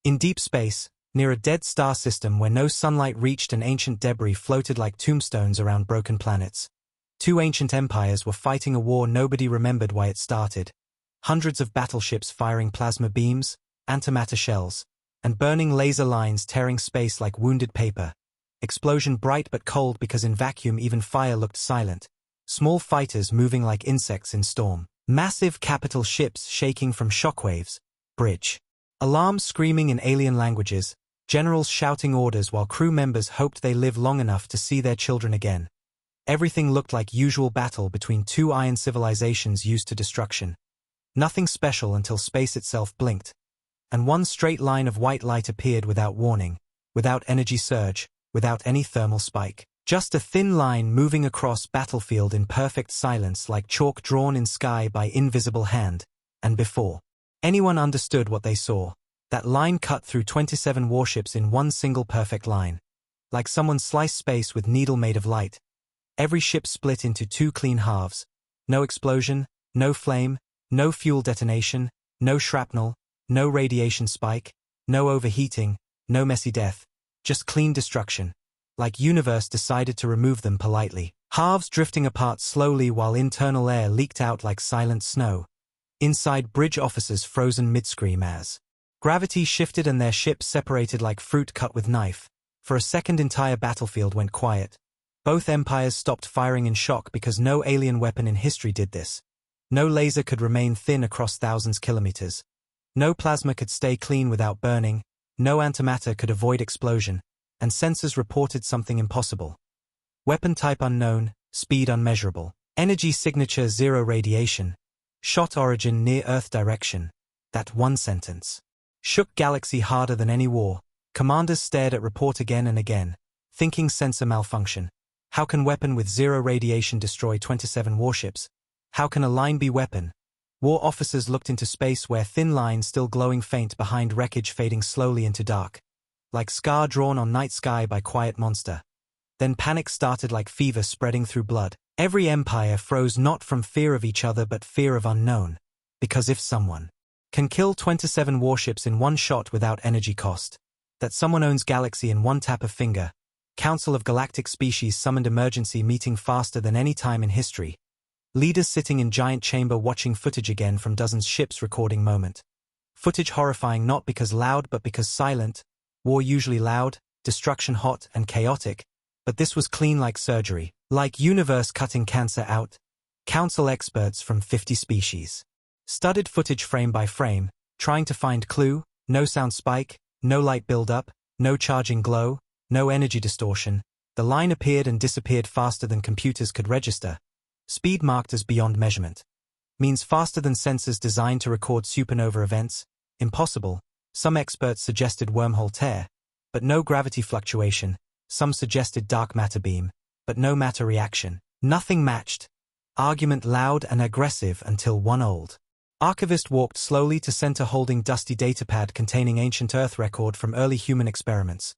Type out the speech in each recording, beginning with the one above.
In deep space, near a dead star system where no sunlight reached and ancient debris floated like tombstones around broken planets, two ancient empires were fighting a war nobody remembered why it started. Hundreds of battleships firing plasma beams, antimatter shells, and burning laser lines tearing space like wounded paper. Explosion bright but cold because in vacuum even fire looked silent. Small fighters moving like insects in storm. Massive capital ships shaking from shockwaves. Bridge. Alarms screaming in alien languages. Generals shouting orders while crew members hoped they live long enough to see their children again. Everything looked like usual battle between two iron civilizations used to destruction. Nothing special until space itself blinked. And one straight line of white light appeared without warning, without energy surge, without any thermal spike. Just a thin line moving across battlefield in perfect silence like chalk drawn in sky by invisible hand. And before anyone understood what they saw, that line cut through 27 warships in one single perfect line. Like someone sliced space with needle made of light. Every ship split into two clean halves. No explosion, no flame, no fuel detonation, no shrapnel, no radiation spike, no overheating, no messy death. Just clean destruction. Like universe decided to remove them politely. Halves drifting apart slowly while internal air leaked out like silent snow. Inside bridge officers frozen mid-scream as gravity shifted and their ships separated like fruit cut with knife. For a second entire battlefield went quiet. Both empires stopped firing in shock because no alien weapon in history did this. No laser could remain thin across thousands kilometers. No plasma could stay clean without burning. No antimatter could avoid explosion. And sensors reported something impossible. Weapon type unknown, speed unmeasurable. Energy signature zero radiation. Shot origin near Earth direction. That one sentence shook galaxy harder than any war. Commanders stared at report again and again, thinking sensor malfunction. How can weapon with zero radiation destroy 27 warships? How can a line be weapon? War officers looked into space where thin lines still glowing faint behind wreckage fading slowly into dark. Like scar drawn on night sky by quiet monster. Then panic started like fever spreading through blood. Every empire froze not from fear of each other but fear of unknown. Because if someone can kill 27 warships in one shot without energy cost, that someone owns galaxy in one tap of finger. Council of Galactic Species summoned emergency meeting faster than any time in history. Leaders sitting in giant chamber watching footage again from dozens ships recording moment. Footage horrifying not because loud but because silent. War usually loud, destruction hot and chaotic, but this was clean like surgery, like universe cutting cancer out. Council experts from 50 species. Studied footage frame by frame, trying to find clue, no sound spike, no light build-up, no charging glow, no energy distortion. The line appeared and disappeared faster than computers could register. Speed marked as beyond measurement. Means faster than sensors designed to record supernova events. Impossible. Some experts suggested wormhole tear, but no gravity fluctuation. Some suggested dark matter beam, but no matter reaction. Nothing matched. Argument loud and aggressive until one old archivist walked slowly to center holding dusty datapad containing ancient Earth record from early human experiments.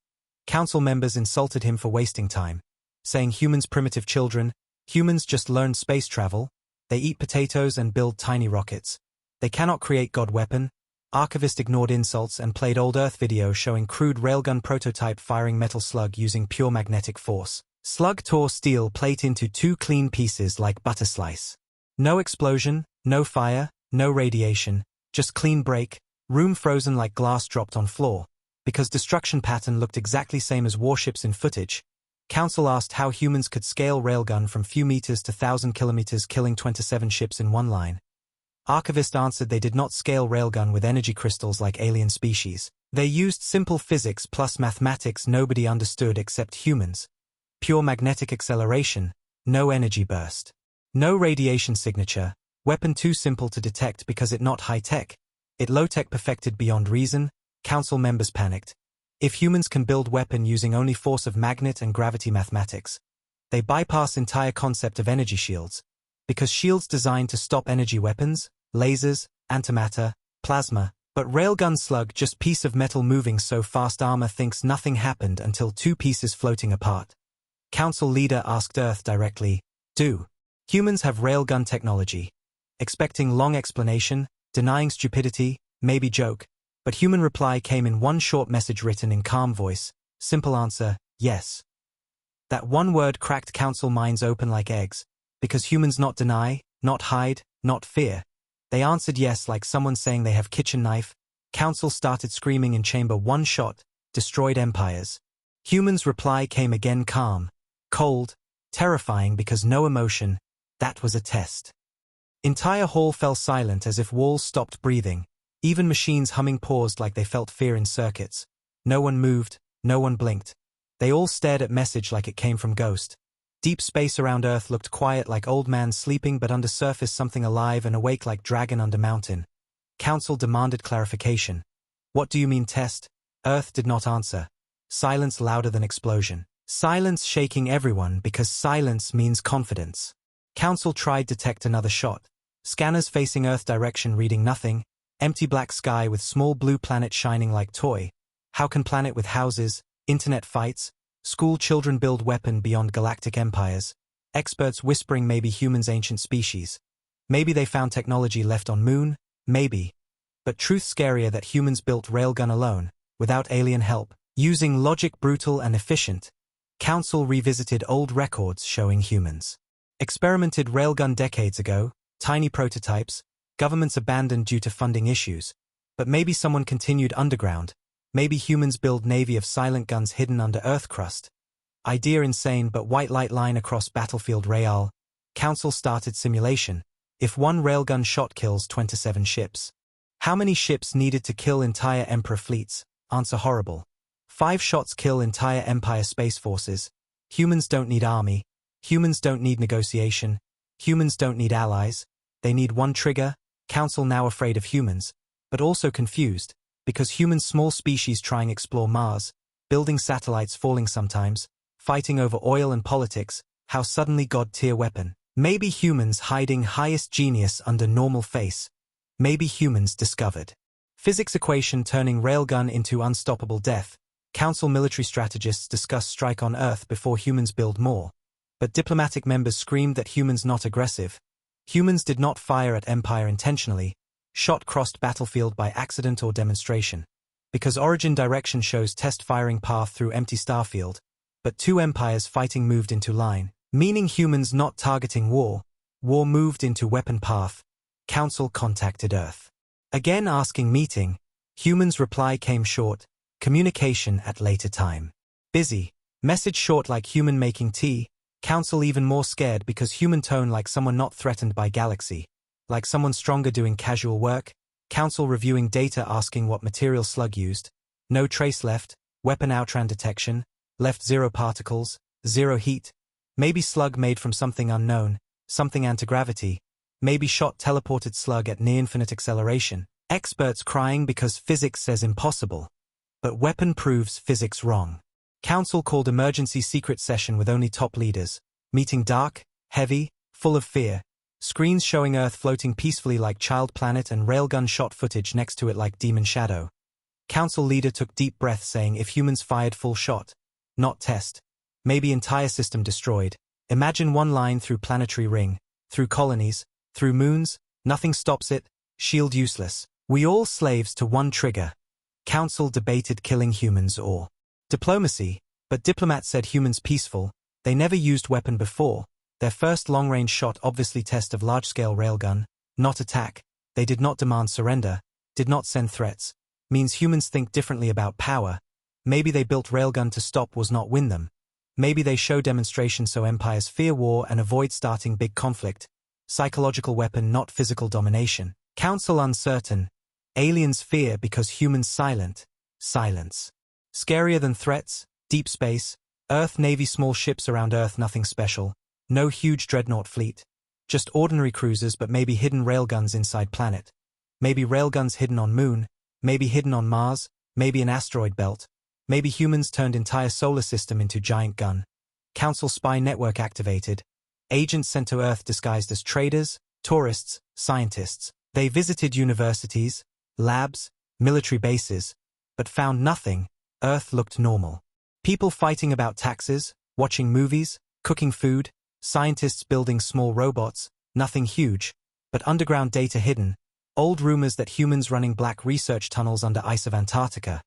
Council members insulted him for wasting time, saying humans primitive children, humans just learn space travel, they eat potatoes and build tiny rockets. They cannot create God weapon. Archivist ignored insults and played old Earth video showing crude railgun prototype firing metal slug using pure magnetic force. Slug tore steel plate into two clean pieces like butter slice. No explosion, no fire, no radiation, just clean break, room frozen like glass dropped on floor. Because destruction pattern looked exactly same as warships in footage. Council asked how humans could scale railgun from few meters to 1,000 kilometers killing 27 ships in one line. Archivist answered they did not scale railgun with energy crystals like alien species. They used simple physics plus mathematics nobody understood except humans. Pure magnetic acceleration, no energy burst. No radiation signature, weapon too simple to detect because it not high-tech. It low-tech perfected beyond reason. Council members panicked. If humans can build weapon using only force of magnet and gravity mathematics, they bypass entire concept of energy shields. Because shields designed to stop energy weapons, lasers, antimatter, plasma, but railgun slug just piece of metal moving so fast armor thinks nothing happened until two pieces floating apart. Council leader asked Earth directly, do humans have railgun technology? Expecting long explanation, denying stupidity, maybe joke. But human reply came in one short message written in calm voice. Simple answer, yes. That one word cracked council minds open like eggs, because humans not deny, not hide, not fear. They answered yes like someone saying they have kitchen knife. Council started screaming in chamber one shot, destroyed empires. Humans' reply came again calm, cold, terrifying because no emotion. That was a test. Entire hall fell silent as if walls stopped breathing. Even machines humming paused like they felt fear in circuits. No one moved, no one blinked. They all stared at message like it came from Ghost. Deep space around Earth looked quiet like old man sleeping, but under surface something alive and awake like dragon under mountain. Council demanded clarification. What do you mean test? Earth did not answer. Silence louder than explosion. Silence shaking everyone because silence means confidence. Council tried to detect another shot. Scanners facing Earth direction reading nothing. Empty black sky with small blue planet shining like toy. How can planet with houses, internet fights, school children build weapon beyond galactic empires? Experts whispering maybe humans ancient species. Maybe they found technology left on moon, maybe. But truth scarier that humans built Railgun alone, without alien help, using logic brutal and efficient. Council revisited old records showing humans experimented Railgun decades ago, tiny prototypes, governments abandoned due to funding issues. But maybe someone continued underground. Maybe humans build navy of silent guns hidden under Earth crust. Idea insane but white light line across battlefield Real. Council started simulation. If one railgun shot kills 27 ships. How many ships needed to kill entire Emperor fleets? Answer horrible. 5 shots kill entire Empire space forces. Humans don't need army. Humans don't need negotiation. Humans don't need allies. They need one trigger. Council now afraid of humans, but also confused, because humans small species trying explore Mars, building satellites falling sometimes, fighting over oil and politics, how suddenly God-tier weapon. Maybe humans hiding highest genius under normal face. Maybe humans discovered. Physics equation turning railgun into unstoppable death. Council military strategists discuss strike on Earth before humans build more. But diplomatic members screamed that humans not aggressive. Humans did not fire at Empire intentionally. Shot crossed battlefield by accident or demonstration. Because origin direction shows test firing path through empty starfield. But 2 empires fighting moved into line, meaning humans not targeting war. War moved into weapon path. Council contacted Earth. Again asking meeting. Humans' reply came short. Communication at later time. Busy. Message short like human making tea. Council even more scared because human tone like someone not threatened by galaxy. Like someone stronger doing casual work. Council reviewing data asking what material slug used. No trace left. Weapon outran detection. Left 0 particles. 0 heat. Maybe slug made from something unknown. Something anti-gravity. Maybe shot teleported slug at near-infinite acceleration. Experts crying because physics says impossible. But weapon proves physics wrong. Council called emergency secret session with only top leaders. Meeting dark, heavy, full of fear. Screens showing Earth floating peacefully like child planet and railgun shot footage next to it like demon shadow. Council leader took deep breath saying if humans fired full shot. Not test. Maybe entire system destroyed. Imagine one line through planetary ring. Through colonies. Through moons. Nothing stops it. Shield useless. We all slaves to one trigger. Council debated killing humans or diplomacy, but diplomats said humans peaceful. They never used weapon before. Their first long-range shot obviously test of large-scale railgun, not attack. They did not demand surrender, did not send threats. Means humans think differently about power. Maybe they built railgun to stop was not win them. Maybe they show demonstration so empires fear war and avoid starting big conflict. Psychological weapon not physical domination. Council uncertain. Aliens fear because humans silent. Silence. Scarier than threats, deep space, Earth Navy small ships around Earth nothing special, no huge dreadnought fleet, just ordinary cruisers but maybe hidden railguns inside planet. Maybe railguns hidden on moon, maybe hidden on Mars, maybe an asteroid belt, maybe humans turned entire solar system into giant gun. Council spy network activated. Agents sent to Earth disguised as traders, tourists, scientists. They visited universities, labs, military bases, but found nothing. Earth looked normal. People fighting about taxes, watching movies, cooking food, scientists building small robots, nothing huge, but underground data hidden. Old rumors that humans running black research tunnels under ice of Antarctica.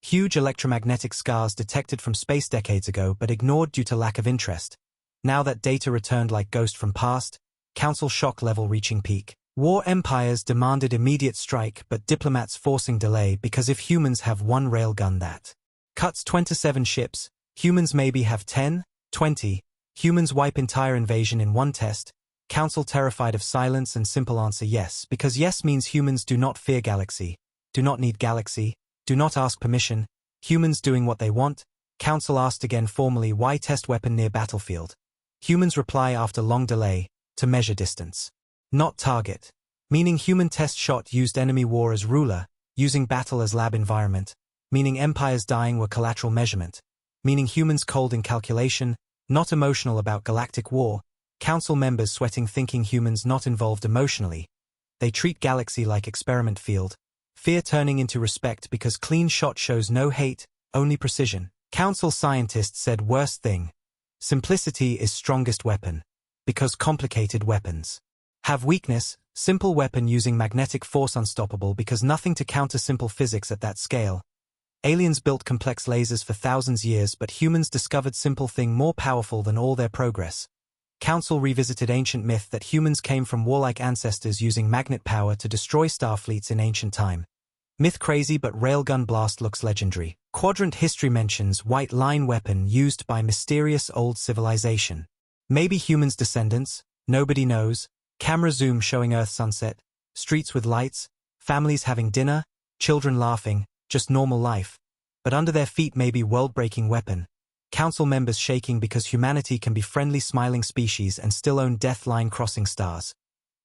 Huge electromagnetic scars detected from space decades ago but ignored due to lack of interest. Now that data returned like ghost from past, council shock level reaching peak. War empires demanded immediate strike but diplomats forcing delay because if humans have one railgun that cuts 27 ships, humans maybe have 10, 20, humans wipe entire invasion in one test. Council terrified of silence and simple answer yes, because yes means humans do not fear galaxy, do not need galaxy, do not ask permission, humans doing what they want. Council asked again formally why test weapon near battlefield. Humans reply after long delay, to measure distance. Not target. Meaning human test shot used enemy war as ruler, using battle as lab environment. Meaning empires dying were collateral measurement. Meaning humans cold in calculation, not emotional about galactic war. Council members sweating thinking humans not involved emotionally. They treat galaxy like experiment field. Fear turning into respect because clean shot shows no hate, only precision. Council scientists said worst thing. Simplicity is strongest weapon. Because complicated weapons have weakness, simple weapon using magnetic force unstoppable because nothing to counter simple physics at that scale. Aliens built complex lasers for thousands years but humans discovered simple thing more powerful than all their progress. Council revisited ancient myth that humans came from warlike ancestors using magnet power to destroy starfleets in ancient time. Myth crazy but railgun blast looks legendary. Quadrant history mentions white line weapon used by mysterious old civilization. Maybe humans descendants, nobody knows. Camera zoom showing Earth sunset, streets with lights, families having dinner, children laughing, just normal life. But under their feet maybe world-breaking weapon. Council members shaking because humanity can be friendly smiling species and still own death line crossing stars.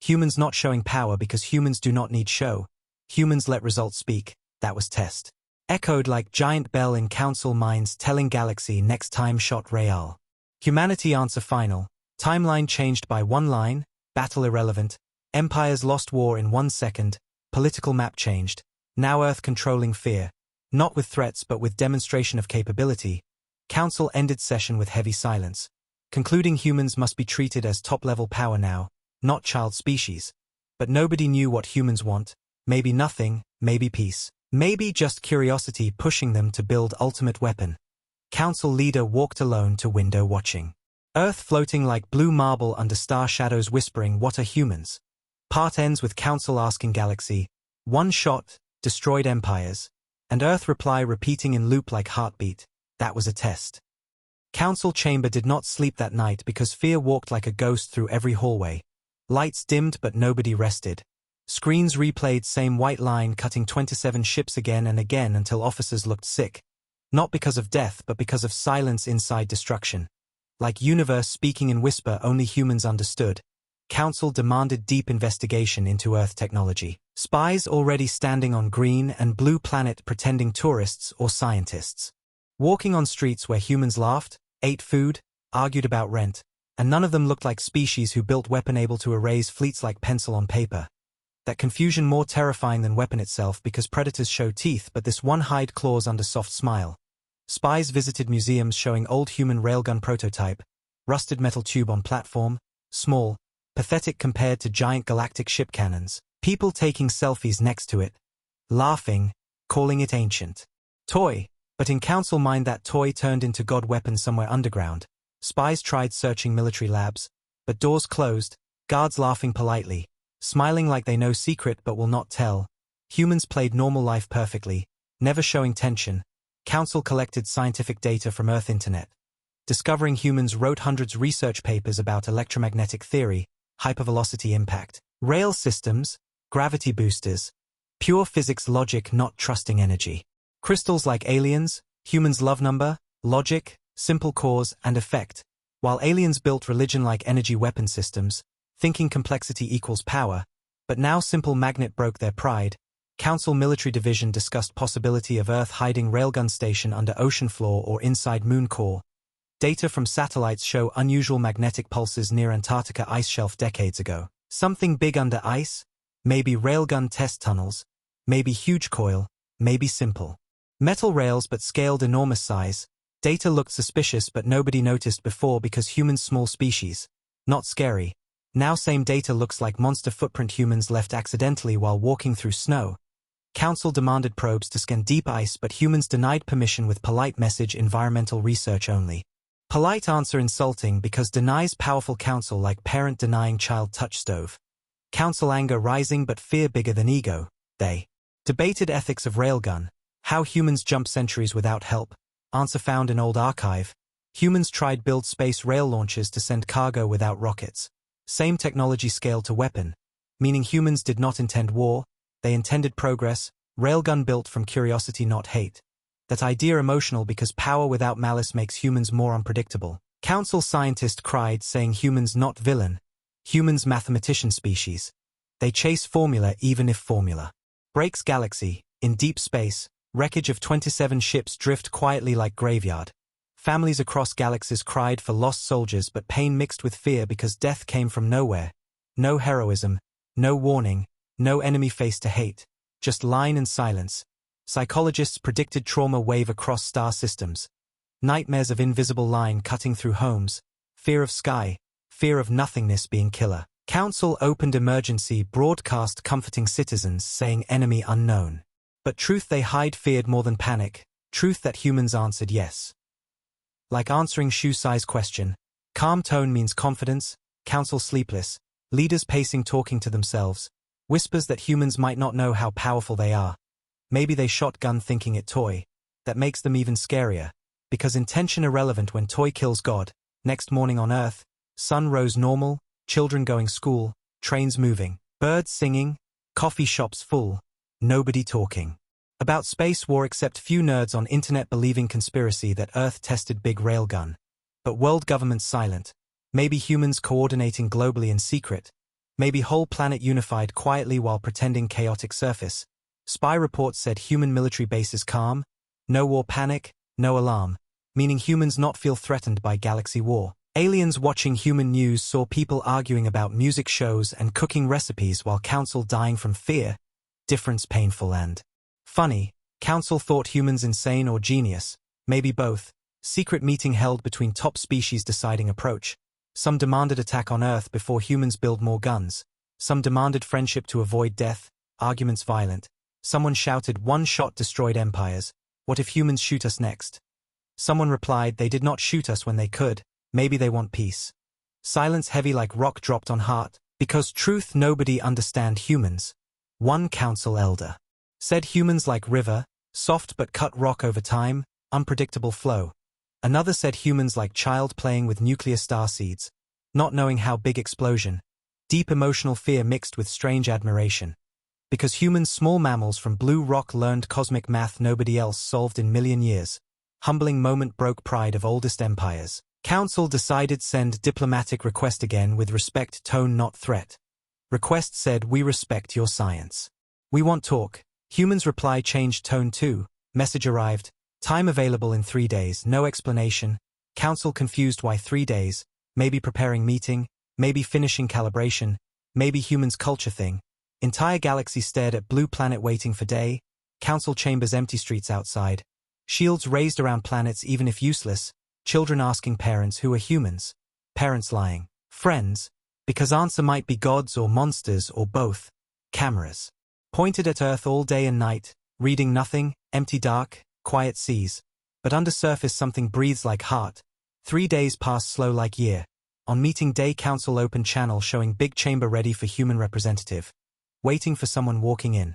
Humans not showing power because humans do not need show. Humans let results speak, that was test. Echoed like giant bell in council minds telling galaxy next time shot real. Humanity answer final. Timeline changed by one line, battle irrelevant. Empires lost war in 1 second, political map changed. Now Earth controlling fear. Not with threats but with demonstration of capability. Council ended session with heavy silence. Concluding humans must be treated as top-level power now, not child species. But nobody knew what humans want. Maybe nothing, maybe peace. Maybe just curiosity pushing them to build ultimate weapon. Council leader walked alone to window watching. Earth floating like blue marble under star shadows whispering what are humans. Part ends with Council asking galaxy, one shot, destroyed empires. And Earth reply repeating in loop like heartbeat, that was a test. Council chamber did not sleep that night because fear walked like a ghost through every hallway. Lights dimmed but nobody rested. Screens replayed same white line cutting 27 ships again and again until officers looked sick. Not because of death but because of silence inside destruction. Like universe speaking in whisper only humans understood. Council demanded deep investigation into Earth technology. Spies already standing on green and blue planet pretending tourists or scientists. Walking on streets where humans laughed, ate food, argued about rent, and none of them looked like species who built weapon able to erase fleets like pencil on paper. That confusion more terrifying than weapon itself because predators show teeth but this one hide claws under soft smile. Spies visited museums showing old human railgun prototype, rusted metal tube on platform, small, pathetic compared to giant galactic ship cannons. People taking selfies next to it, laughing, calling it ancient. Toy, but in council mind that toy turned into god weapon somewhere underground. Spies tried searching military labs, but doors closed, guards laughing politely, smiling like they know secret but will not tell. Humans played normal life perfectly, never showing tension. Council collected scientific data from Earth Internet. Discovering humans wrote hundreds research papers about electromagnetic theory, hypervelocity impact, rail systems, gravity boosters, pure physics logic not trusting energy. Crystals like aliens, humans love number, logic, simple cause and effect, while aliens built religion like energy weapon systems, thinking complexity equals power, but now simple magnet broke their pride. Council military division discussed possibility of Earth hiding railgun station under ocean floor or inside moon core. Data from satellites show unusual magnetic pulses near Antarctica ice shelf decades ago. Something big under ice? Maybe railgun test tunnels, maybe huge coil, maybe simple. Metal rails but scaled enormous size. Data looked suspicious but nobody noticed before because humans small species. Not scary. Now same data looks like monster footprint humans left accidentally while walking through snow. Council demanded probes to scan deep ice, but humans denied permission with polite message environmental research only. Polite answer insulting because denies powerful council like parent denying child touch stove. Council anger rising but fear bigger than ego. They debated ethics of Railgun. How humans jump centuries without help. Answer found in old archive. Humans tried build space rail launches to send cargo without rockets. Same technology scale to weapon. Meaning humans did not intend war, they intended progress. Railgun built from curiosity not hate. That idea emotional because power without malice makes humans more unpredictable. Council scientist cried saying humans not villain. Humans mathematician species. They chase formula even if formula breaks galaxy. In deep space, wreckage of 27 ships drift quietly like graveyard. Families across galaxies cried for lost soldiers but pain mixed with fear because death came from nowhere. No heroism, no warning, no enemy face to hate. Just line and silence. Psychologists predicted trauma wave across star systems. Nightmares of invisible line cutting through homes. Fear of sky. Fear of nothingness being killer. Council opened emergency broadcast comforting citizens saying enemy unknown. But truth they hide feared more than panic. Truth that humans answered yes. Like answering shoe size question. Calm tone means confidence. Council sleepless. Leaders pacing talking to themselves. Whispers that humans might not know how powerful they are. Maybe they shotgun thinking it toy. That makes them even scarier. Because intention irrelevant when toy kills God. Next morning on Earth. Sun rose normal. Children going school. Trains moving. Birds singing. Coffee shops full. Nobody talking about space war except few nerds on internet believing conspiracy that Earth tested big railgun. But world governments silent. Maybe humans coordinating globally in secret. Maybe whole planet unified quietly while pretending chaotic surface. Spy reports said human military bases calm. No war panic, no alarm. Meaning humans not feel threatened by galaxy war. Aliens watching human news saw people arguing about music shows and cooking recipes while council dying from fear. Difference painful and funny. Council thought humans insane or genius. Maybe both. Secret meeting held between top species deciding approach. Some demanded attack on Earth before humans build more guns. Some demanded friendship to avoid death. Arguments violent. Someone shouted one shot destroyed empires. What if humans shoot us next? Someone replied they did not shoot us when they could. Maybe they want peace. Silence heavy like rock dropped on heart. Because truth nobody understand humans. One council elder said humans like river, soft but cut rock over time, unpredictable flow. Another said humans like child playing with nuclear star seeds, not knowing how big explosion. Deep emotional fear mixed with strange admiration. Because humans small mammals from blue rock learned cosmic math nobody else solved in million years. Humbling moment broke pride of oldest empires. Council decided send diplomatic request again with respect tone not threat. Request said we respect your science. We want talk. Humans reply changed tone too. Message arrived. Time available in 3 days, no explanation. Council confused why 3 days. Maybe preparing meeting, maybe finishing calibration, maybe humans culture thing. Entire galaxy stared at blue planet waiting for day. Council chambers empty streets outside. Shields raised around planets even if useless. Children asking parents who are humans. Parents lying. Friends. Because answer might be gods or monsters or both. Cameras. Pointed at Earth all day and night. Reading nothing, empty dark, quiet seas. But under surface something breathes like heart. 3 days pass slow like year. On meeting day council open channel showing big chamber ready for human representative. Waiting for someone walking in.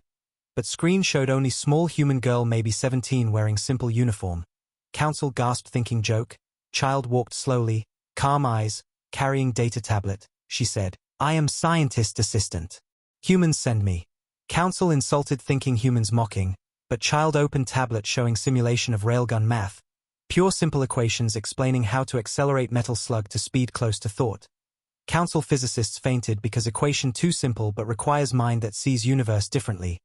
But screen showed only small human girl maybe 17 wearing simple uniform. Council gasped thinking joke. Child walked slowly, calm eyes, carrying data tablet. She said, I am scientist assistant. Humans send me. Council insulted thinking humans mocking. But child opened tablet showing simulation of railgun math. Pure simple equations explaining how to accelerate metal slug to speed close to thought. Council physicists fainted because equation too simple but requires mind that sees universe differently.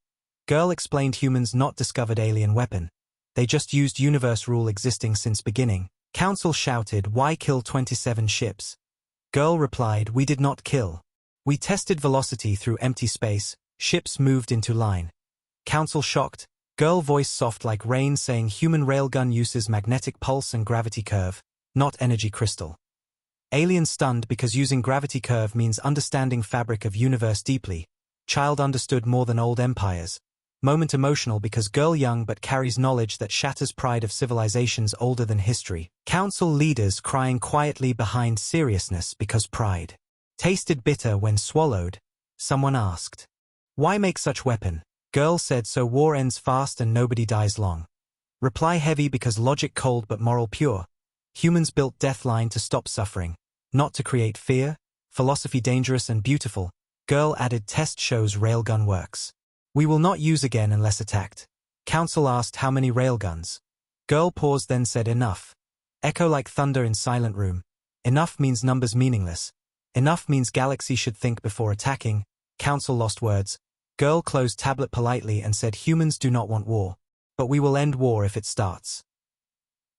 Girl explained humans not discovered alien weapon. They just used universe rule existing since beginning. Council shouted, why kill 27 ships? Girl replied, we did not kill. We tested velocity through empty space. Ships moved into line. Council shocked. Girl voice soft like rain saying human railgun uses magnetic pulse and gravity curve, not energy crystal. Alien stunned because using gravity curve means understanding fabric of universe deeply. Child understood more than old empires. Moment emotional because girl young but carries knowledge that shatters pride of civilizations older than history. Council leaders crying quietly behind seriousness because pride tasted bitter when swallowed. Someone asked, "Why make such weapon?" Girl said, "So war ends fast and nobody dies long." Reply heavy because logic cold but moral pure. Humans built deathline to stop suffering, not to create fear. Philosophy dangerous and beautiful. Girl added, "Test shows railgun works. We will not use again unless attacked." Council asked how many railguns. Girl paused then said, "Enough." Echo like thunder in silent room. Enough means numbers meaningless. Enough means galaxy should think before attacking. Council lost words. Girl closed tablet politely and said, "Humans do not want war. But we will end war if it starts."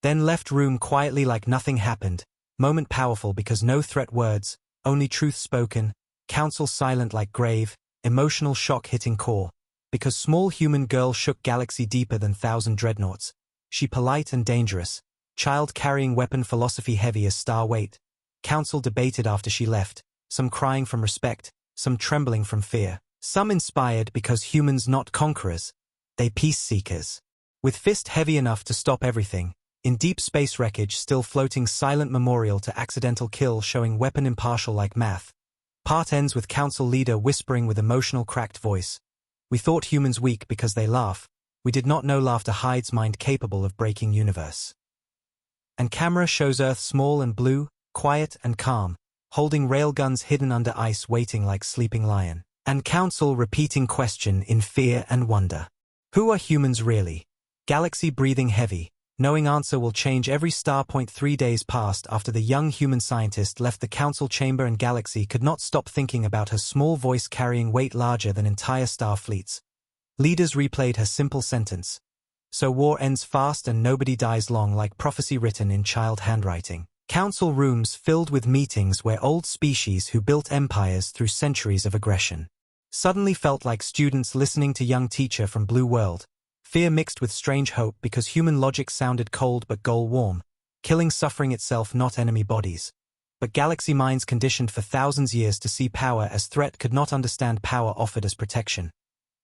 Then left room quietly like nothing happened. Moment powerful because no threat words, only truth spoken. Council silent like grave, emotional shock hitting core. Because small human girl shook galaxy deeper than thousand dreadnoughts. She polite and dangerous. Child carrying weapon philosophy heavy as star weight. Council debated after she left, some crying from respect, some trembling from fear. Some inspired because humans not conquerors. They peace seekers. With fist heavy enough to stop everything. In deep space wreckage still floating silent memorial to accidental kill showing weapon impartial like math. Part ends with council leader whispering with emotional cracked voice. "We thought humans weak because they laugh. We did not know laughter hides mind capable of breaking universe." And camera shows Earth small and blue, quiet and calm, holding railguns hidden under ice waiting like sleeping lion. And council repeating question in fear and wonder. Who are humans really? Galaxy breathing heavy. Knowing answer will change every star. 3 days passed after the young human scientist left the council chamber and Galaxy could not stop thinking about her small voice carrying weight larger than entire star fleets. Leaders replayed her simple sentence. "So war ends fast and nobody dies long," like prophecy written in child handwriting. Council rooms filled with meetings where old species who built empires through centuries of aggression suddenly felt like students listening to young teacher from Blue World. Fear mixed with strange hope because human logic sounded cold but goal warm, killing suffering itself not enemy bodies. But galaxy minds conditioned for thousands years to see power as threat could not understand power offered as protection.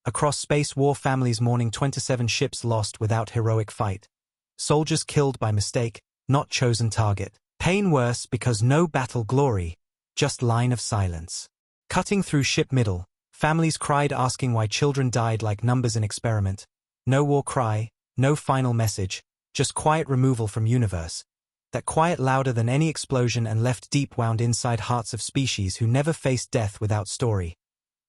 Across space war families mourning 27 ships lost without heroic fight. Soldiers killed by mistake, not chosen target. Pain worse because no battle glory, just line of silence. Cutting through ship middle, families cried asking why children died like numbers in experiment. No war cry, no final message, just quiet removal from universe. That quiet louder than any explosion and left deep wound inside hearts of species who never faced death without story.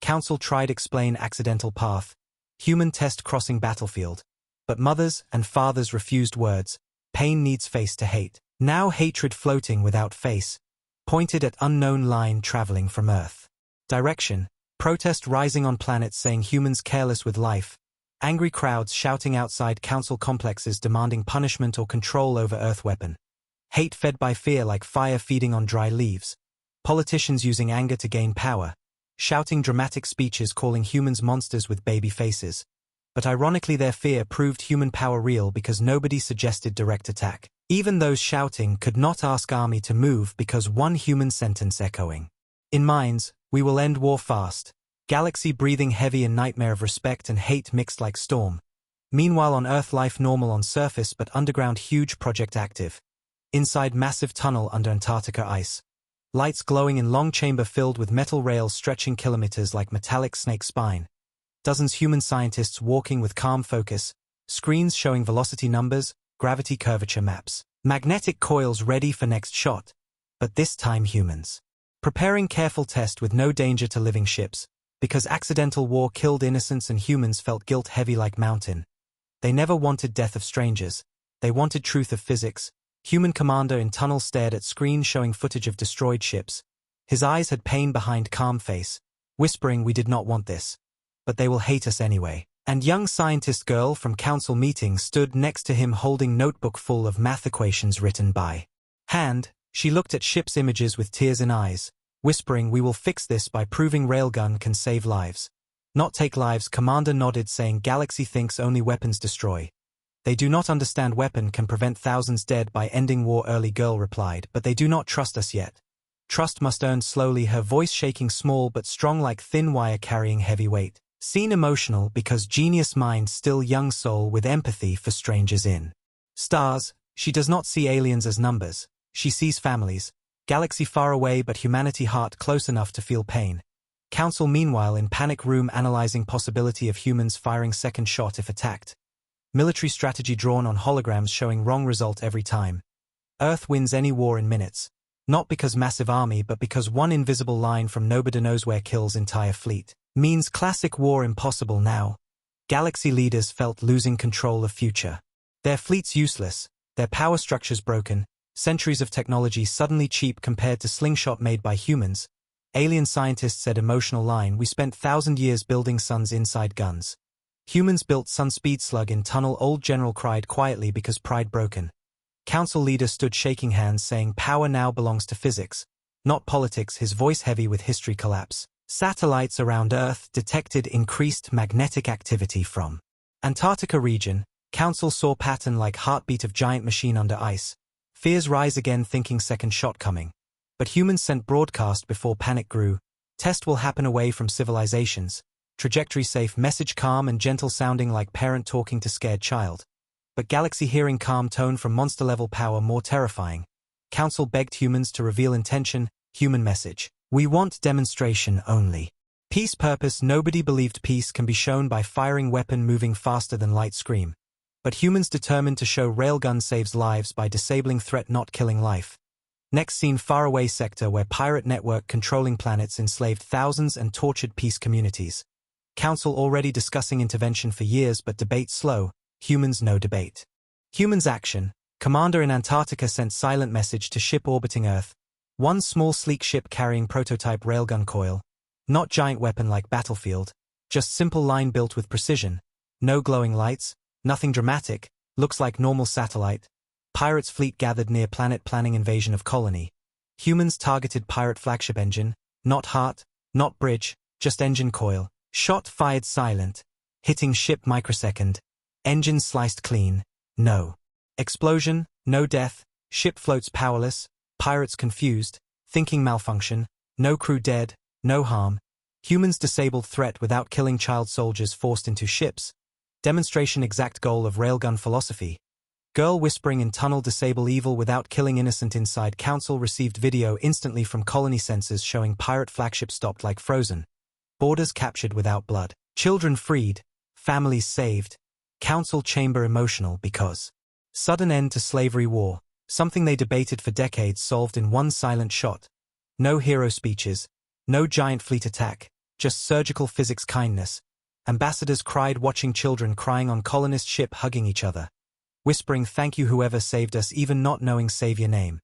Council tried explain accidental path, human test crossing battlefield. But mothers and fathers refused words. Pain needs face to hate. Now hatred floating without face. Pointed at unknown line traveling from Earth. Direction, protest rising on planets saying humans careless with life. Angry crowds shouting outside council complexes demanding punishment or control over Earth weapon. Hate fed by fear like fire feeding on dry leaves. Politicians using anger to gain power. Shouting dramatic speeches calling humans monsters with baby faces. But ironically their fear proved human power real because nobody suggested direct attack. Even those shouting could not ask army to move because one human sentence echoing. In minds, we will end war fast. Galaxy breathing heavy in nightmare of respect and hate mixed like storm. Meanwhile on Earth life normal on surface but underground huge project active. Inside massive tunnel under Antarctica ice. Lights glowing in long chamber filled with metal rails stretching kilometers like metallic snake spine. Dozens human scientists walking with calm focus. Screens showing velocity numbers, gravity curvature maps. Magnetic coils ready for next shot. But this time humans. Preparing careful test with no danger to living ships. Because accidental war killed innocents and humans felt guilt heavy like mountain. They never wanted death of strangers. They wanted truth of physics. Human commander in tunnel stared at screen showing footage of destroyed ships. His eyes had pain behind calm face. Whispering, "We did not want this. But they will hate us anyway." And young scientist girl from council meeting stood next to him holding notebook full of math equations written by hand. She looked at ship's images with tears in eyes. Whispering, "We will fix this by proving railgun can save lives. Not take lives." Commander nodded saying Galaxy thinks only weapons destroy. They do not understand weapon can prevent thousands dead by ending war early. Girl replied, "But they do not trust us yet. Trust must earn slowly, her voice shaking, small but strong like thin wire carrying heavy weight. Scene emotional because genius mind still young soul with empathy for strangers in stars. She does not see aliens as numbers. She sees families. Galaxy far away but humanity heart close enough to feel pain. Council meanwhile in panic room analyzing possibility of humans firing second shot if attacked. Military strategy drawn on holograms showing wrong result every time. Earth wins any war in minutes. Not because massive army but because one invisible line from nobody knows where kills entire fleet. Means classic war impossible now. Galaxy leaders felt losing control of future. Their fleets useless, their power structures broken, centuries of technology suddenly cheap compared to slingshot made by humans. Alien scientists said emotional line, we spent 1,000 years building suns inside guns. Humans built sun speed slug in tunnel, old general cried quietly because pride broken. Council leader stood shaking hands saying power now belongs to physics, not politics, his voice heavy with history collapse. Satellites around Earth detected increased magnetic activity from Antarctica region. Council saw pattern like heartbeat of giant machine under ice. Fears rise again thinking second shot coming. But humans sent broadcast before panic grew. Test will happen away from civilizations. Trajectory safe, message calm and gentle sounding like parent talking to scared child. But Galaxy hearing calm tone from monster level power more terrifying. Council begged humans to reveal intention, human message. We want demonstration only. Peace purpose. Nobody believed peace can be shown by firing weapon moving faster than light scream. But humans determined to show railgun saves lives by disabling threat not killing life. Next scene faraway sector where pirate network controlling planets enslaved thousands and tortured peace communities. Council already discussing intervention for years but debate slow, humans no debate. Humans action. Commander in Antarctica sent silent message to ship orbiting Earth. One small sleek ship carrying prototype railgun coil. Not giant weapon like battlefield. Just simple line built with precision. No glowing lights. Nothing dramatic. Looks like normal satellite. Pirates fleet gathered near planet planning invasion of colony. Humans targeted pirate flagship engine. Not heart. Not bridge. Just engine coil. Shot fired silent. Hitting ship microsecond. Engine sliced clean. No explosion. No death. Ship floats powerless. Pirates confused, thinking malfunction, no crew dead, no harm. Humans disabled threat without killing child soldiers forced into ships. Demonstration exact goal of railgun philosophy. Girl whispering in tunnel disable evil without killing innocent inside. Council received video instantly from colony sensors showing pirate flagship stopped like frozen. Borders captured without blood. Children freed. Families saved. Council chamber emotional because sudden end to slavery war. Something they debated for decades solved in one silent shot. No hero speeches. No giant fleet attack. Just surgical physics kindness. Ambassadors cried watching children crying on colonist ship hugging each other. Whispering thank you whoever saved us even not knowing savior name.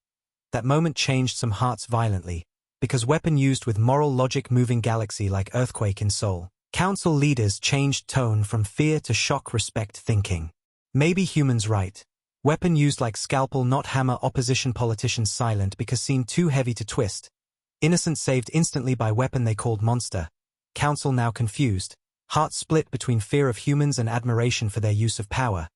That moment changed some hearts violently. Because weapon used with moral logic moving galaxy like earthquake in soul. Council leaders changed tone from fear to shock respect thinking. Maybe humans right. Weapon used like scalpel not hammer. Opposition politicians silent because seen too heavy to twist. Innocent saved instantly by weapon they called monster. Council now confused. Heart split between fear of humans and admiration for their use of power.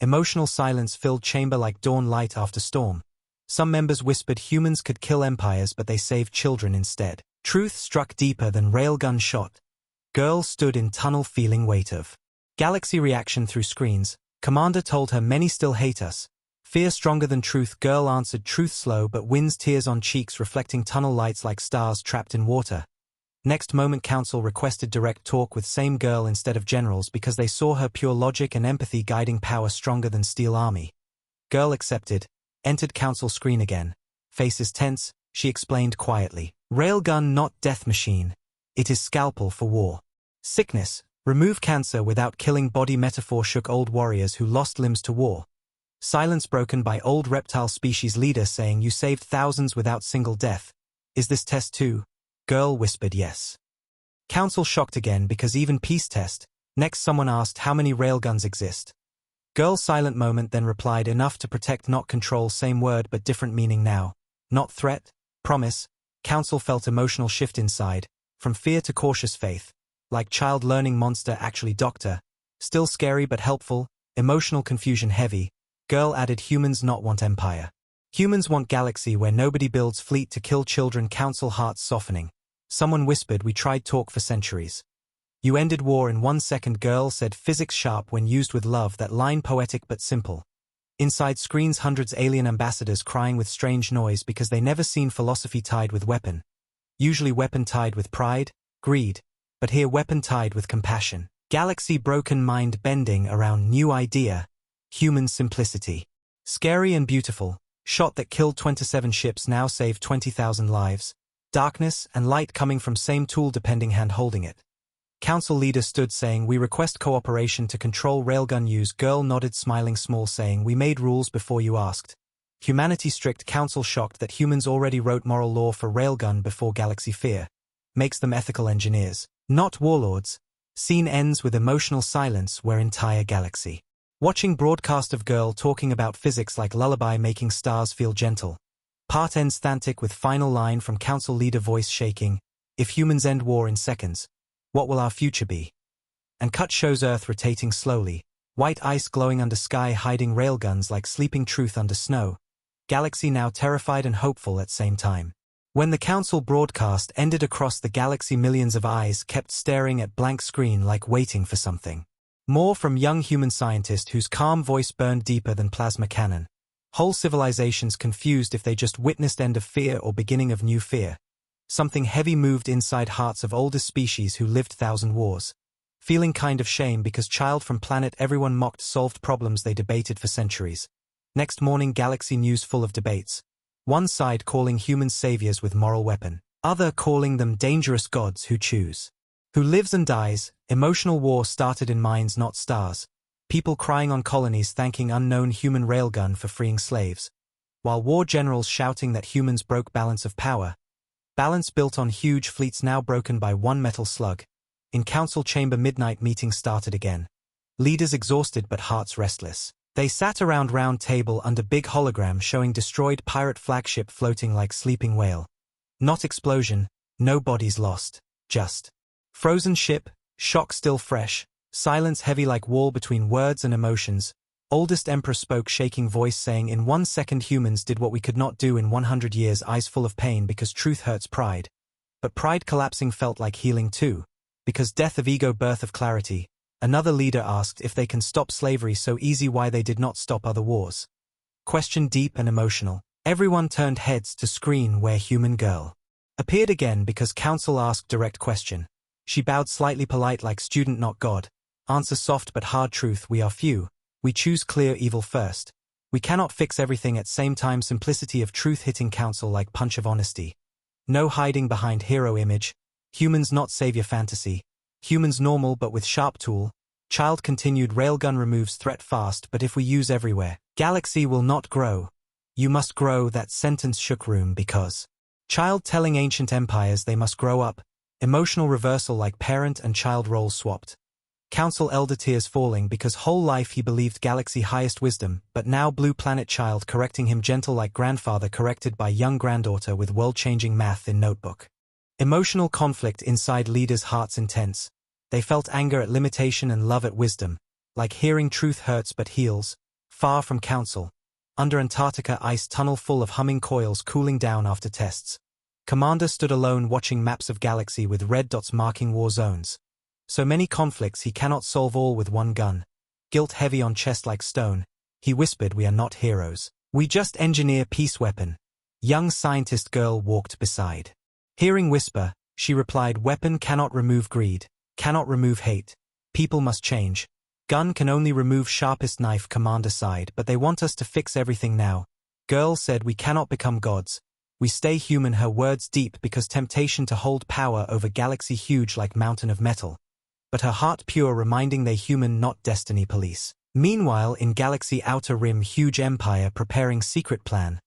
Emotional silence filled chamber like dawn light after storm. Some members whispered humans could kill empires but they saved children instead. Truth struck deeper than railgun shot. Girl stood in tunnel feeling weight of galaxy reaction through screens. Commander told her many still hate us. Fear stronger than truth. Girl answered truth slow but wins tears on cheeks reflecting tunnel lights like stars trapped in water. Next moment Council requested direct talk with same girl instead of generals because they saw her pure logic and empathy guiding power stronger than steel army. Girl accepted. Entered Council screen again. Faces tense, she explained quietly. Railgun not death machine. It is scalpel for war. Sickness. Remove cancer without killing body metaphor shook old warriors who lost limbs to war. Silence broken by old reptile species leader saying you saved thousands without single death. Is this test too? Girl whispered yes. Council shocked again because even peace test. Next someone asked how many railguns exist. Girl silent moment then replied enough to protect not control same word but different meaning now. Not threat, promise. Council felt emotional shift inside, from fear to cautious faith. Like child learning monster actually doctor. Still scary but helpful, emotional confusion heavy. Girl added humans not want empire. Humans want galaxy where nobody builds fleet to kill children. Council hearts softening. Someone whispered, we tried talk for centuries. You ended war in 1 second. Girl said, physics sharp when used with love. That line poetic but simple. Inside screens hundreds alien ambassadors crying with strange noise because they never seen philosophy tied with weapon. Usually weapon tied with pride, greed, but here weapon tied with compassion. Galaxy broken mind bending around new idea. Human simplicity. Scary and beautiful. Shot that killed 27 ships now saved 20,000 lives. Darkness and light coming from same tool depending hand holding it. Council leader stood saying, we request cooperation to control railgun use. Girl nodded smiling small saying, we made rules before you asked. Humanity strict. Council shocked that humans already wrote moral law for railgun before galaxy fear. Makes them ethical engineers, not warlords. Scene ends with emotional silence where entire galaxy. Watching broadcast of girl talking about physics like lullaby making stars feel gentle. Part ends thantic with final line from council leader voice shaking, if humans end war in seconds, what will our future be? And cut shows Earth rotating slowly, white ice glowing under sky hiding railguns like sleeping truth under snow. Galaxy now terrified and hopeful at same time. When the council broadcast ended across the galaxy, millions of eyes kept staring at blank screen like waiting for something. More from young human scientist whose calm voice burned deeper than plasma cannon. Whole civilizations confused if they just witnessed end of fear or beginning of new fear. Something heavy moved inside hearts of oldest species who lived 1,000 wars. Feeling kind of shame because child from planet everyone mocked solved problems they debated for centuries. Next morning galaxy news full of debates. One side calling humans saviors with moral weapon. Other calling them dangerous gods who choose. Who lives and dies. Emotional war started in minds not stars. People crying on colonies thanking unknown human railgun for freeing slaves. While war generals shouting that humans broke balance of power. Balance built on huge fleets now broken by one metal slug. In council chamber midnight meeting started again. Leaders exhausted but hearts restless. They sat around round table under big hologram showing destroyed pirate flagship floating like sleeping whale. Not explosion, no bodies lost, just frozen ship, shock still fresh, silence heavy like wall between words and emotions. Oldest emperor spoke shaking voice saying, in 1 second humans did what we could not do in 100 years. Eyes full of pain because truth hurts pride. But pride collapsing felt like healing too. Because death of ego, birth of clarity. Another leader asked if they can stop slavery so easy, why they did not stop other wars. Question deep and emotional. Everyone turned heads to screen where human girl appeared again because council asked direct question. She bowed slightly polite like student not God. Answer soft but hard truth, we are few. We choose clear evil first. We cannot fix everything at same time. Simplicity of truth hitting council like punch of honesty. No hiding behind hero image. Humans not savior fantasy. Humans normal but with sharp tool. Child continued, railgun removes threat fast, but if we use everywhere, galaxy will not grow. You must grow. That sentence shook room because child telling ancient empires they must grow up. Emotional reversal like parent and child roles swapped. Council elder tears falling because whole life he believed galaxy highest wisdom, but now blue planet child correcting him gentle like grandfather corrected by young granddaughter with world-changing math in notebook. Emotional conflict inside leaders' hearts intense. They felt anger at limitation and love at wisdom, like hearing truth hurts but heals. Far from council. Under Antarctica ice tunnel full of humming coils cooling down after tests. Commander stood alone watching maps of galaxy with red dots marking war zones. So many conflicts he cannot solve all with one gun. Guilt heavy on chest like stone. He whispered, we are not heroes. We just engineer peace weapon. Young scientist girl walked beside. Hearing whisper, she replied, weapon cannot remove greed, cannot remove hate. People must change. Gun can only remove sharpest knife. Commander sighed, but they want us to fix everything now. Girl said, we cannot become gods. We stay human. Her words deep because temptation to hold power over galaxy huge like mountain of metal. But her heart pure reminding they human not destiny police. Meanwhile in galaxy outer rim huge empire preparing secret plan.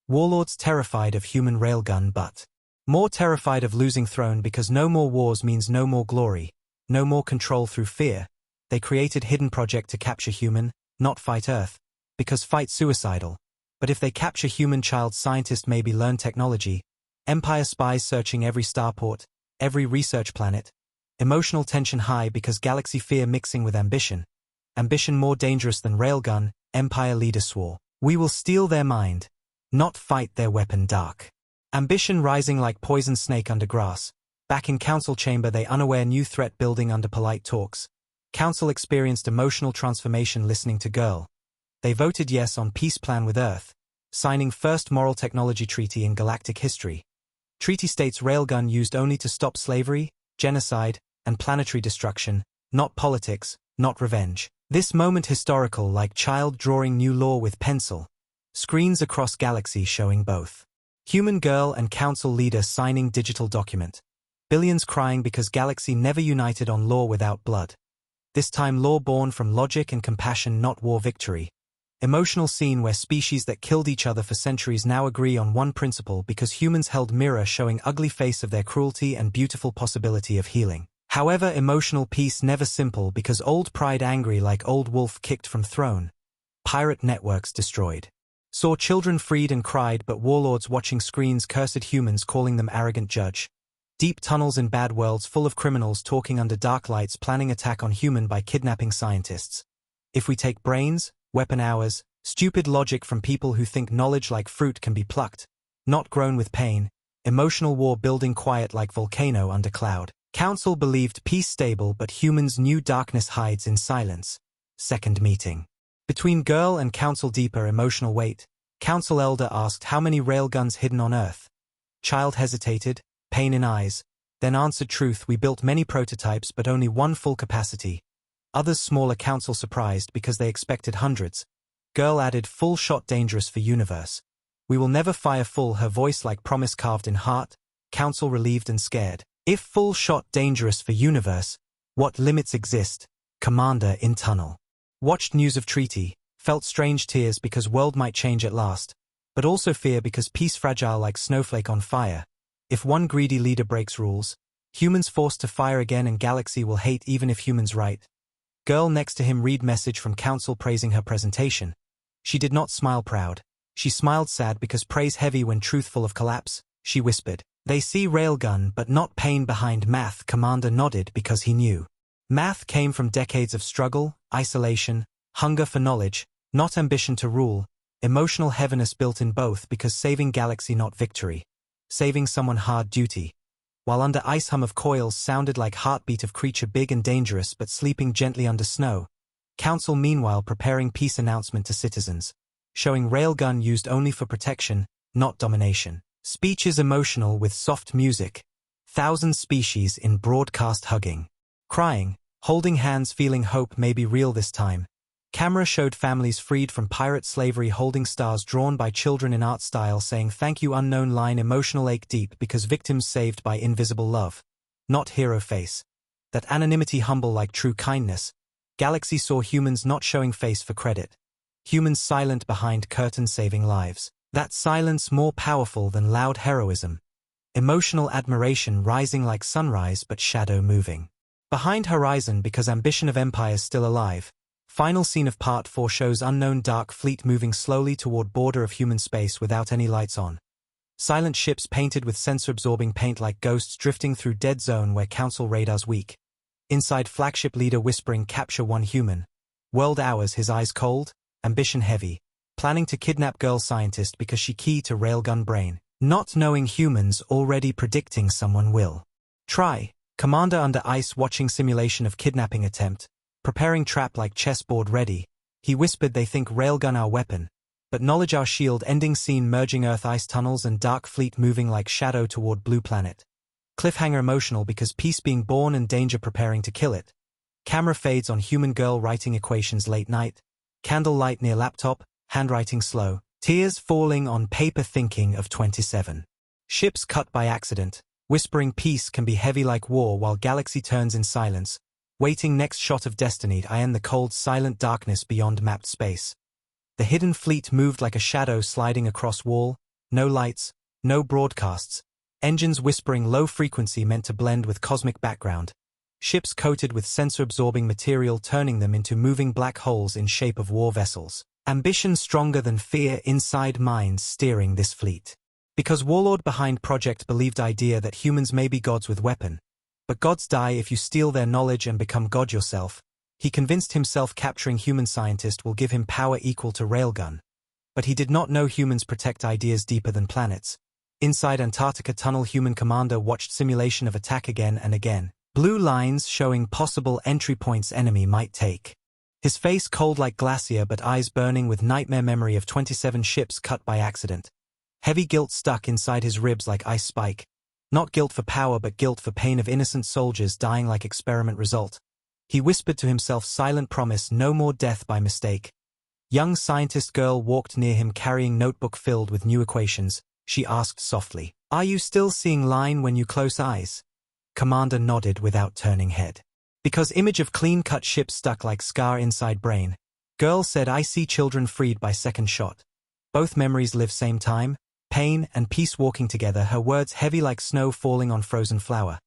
Warlords terrified of human railgun but more terrified of losing throne because no more wars means no more glory, no more control through fear. They created hidden project to capture human, not fight Earth, because fight suicidal. But if they capture human child scientist maybe learn technology. Empire spies searching every starport, every research planet. Emotional tension high because galaxy fear mixing with ambition. Ambition more dangerous than railgun, empire leader swore. We will steal their mind. not fight their weapon dark. Ambition rising like poison snake under grass. Back in council chamber they unaware new threat building under polite talks. Council experienced emotional transformation listening to girl. They voted yes on peace plan with Earth, signing first moral technology treaty in galactic history. Treaty states Railgun used only to stop slavery, genocide, and planetary destruction, not politics, not revenge. This moment historical like child drawing new law with pencil. Screens across galaxy showing both. Human girl and council leader signing digital document. Billions crying because galaxy never united on law without blood. This time law born from logic and compassion, not war victory. Emotional scene where species that killed each other for centuries now agree on one principle because humans held mirror showing ugly face of their cruelty and beautiful possibility of healing. However, emotional peace never simple because old pride angry like old wolf kicked from throne. Pirate networks destroyed. Saw children freed and cried but warlords watching screens cursed humans calling them arrogant judge. Deep tunnels in bad worlds full of criminals talking under dark lights planning attack on human by kidnapping scientists. If we take brains, weapon hours, stupid logic from people who think knowledge like fruit can be plucked, not grown with pain, emotional war building quiet like volcano under cloud. Council believed peace stable but humans knew darkness hides in silence. Second meeting. Between girl and council deeper emotional weight, council elder asked how many railguns hidden on Earth. Child hesitated, pain in eyes, then answered truth we built many prototypes but only one full capacity. Others smaller council surprised because they expected hundreds. Girl added full shot dangerous for universe. We will never fire full her voice like promise carved in heart, council relieved and scared. If full shot dangerous for universe, what limits exist? Commander in tunnel. Watched news of treaty, felt strange tears because world might change at last, but also fear because peace fragile like snowflake on fire. If one greedy leader breaks rules, humans forced to fire again and galaxy will hate even if humans right. Girl next to him read message from council praising her presentation. She did not smile proud. She smiled sad because praise heavy when truthful of collapse. She whispered, they see railgun but not pain behind math. Commander nodded because he knew. Math came from decades of struggle, isolation, hunger for knowledge, not ambition to rule, emotional heaviness built in both because saving galaxy not victory. Saving someone hard duty. While under ice hum of coils sounded like heartbeat of creature big and dangerous but sleeping gently under snow. Council meanwhile preparing peace announcement to citizens. Showing railgun used only for protection, not domination. Speeches emotional with soft music. Thousand species in broadcast hugging. Crying, holding hands feeling hope may be real this time. Camera showed families freed from pirate slavery holding stars drawn by children in art style saying thank you unknown line emotional ache deep because victims saved by invisible love. Not hero face. That anonymity humble like true kindness. Galaxy saw humans not showing face for credit. Humans silent behind curtain saving lives. That silence more powerful than loud heroism. Emotional admiration rising like sunrise but shadow moving. Behind horizon because ambition of empires still alive. Final scene of Part 4 shows unknown dark fleet moving slowly toward border of human space without any lights on. Silent ships painted with sensor-absorbing paint like ghosts drifting through dead zone where council radars weak. Inside flagship leader whispering capture one human. World hours his eyes cold, ambition heavy. Planning to kidnap girl scientist because she key to railgun brain. Not knowing humans already predicting someone will. Try. Commander under ice watching simulation of kidnapping attempt. Preparing trap like chessboard ready. He whispered they think railgun our weapon. But knowledge our shield ending scene merging earth ice tunnels and dark fleet moving like shadow toward blue planet. Cliffhanger emotional because peace being born and danger preparing to kill it. Camera fades on human girl writing equations late night. Candle light near laptop, handwriting slow. Tears falling on paper thinking of 27. Ships cut by accident. Whispering peace can be heavy like war while galaxy turns in silence. Waiting next shot of destiny I end the cold silent darkness beyond mapped space. The hidden fleet moved like a shadow sliding across wall, no lights, no broadcasts. Engines whispering low frequency meant to blend with cosmic background. Ships coated with sensor-absorbing material turning them into moving black holes in shape of war vessels. Ambition stronger than fear inside minds steering this fleet. Because warlord behind project believed idea that humans may be gods with weapon. But gods die if you steal their knowledge and become god yourself. He convinced himself capturing human scientist will give him power equal to railgun. But he did not know humans protect ideas deeper than planets. Inside Antarctica tunnel, human commander watched simulation of attack again and again. Blue lines showing possible entry points enemy might take. His face cold like glacier but eyes burning with nightmare memory of 27 ships cut by accident. Heavy guilt stuck inside his ribs like ice spike. Not guilt for power but guilt for pain of innocent soldiers dying like experiment result. He whispered to himself silent promise, no more death by mistake. Young scientist girl walked near him carrying notebook filled with new equations. She asked softly, "Are you still seeing line when you close eyes?" Commander nodded without turning head. Because image of clean-cut ship stuck like scar inside brain. Girl said, "I see children freed by second shot." Both memories live same time, pain and peace walking together, her words heavy like snow falling on frozen flower.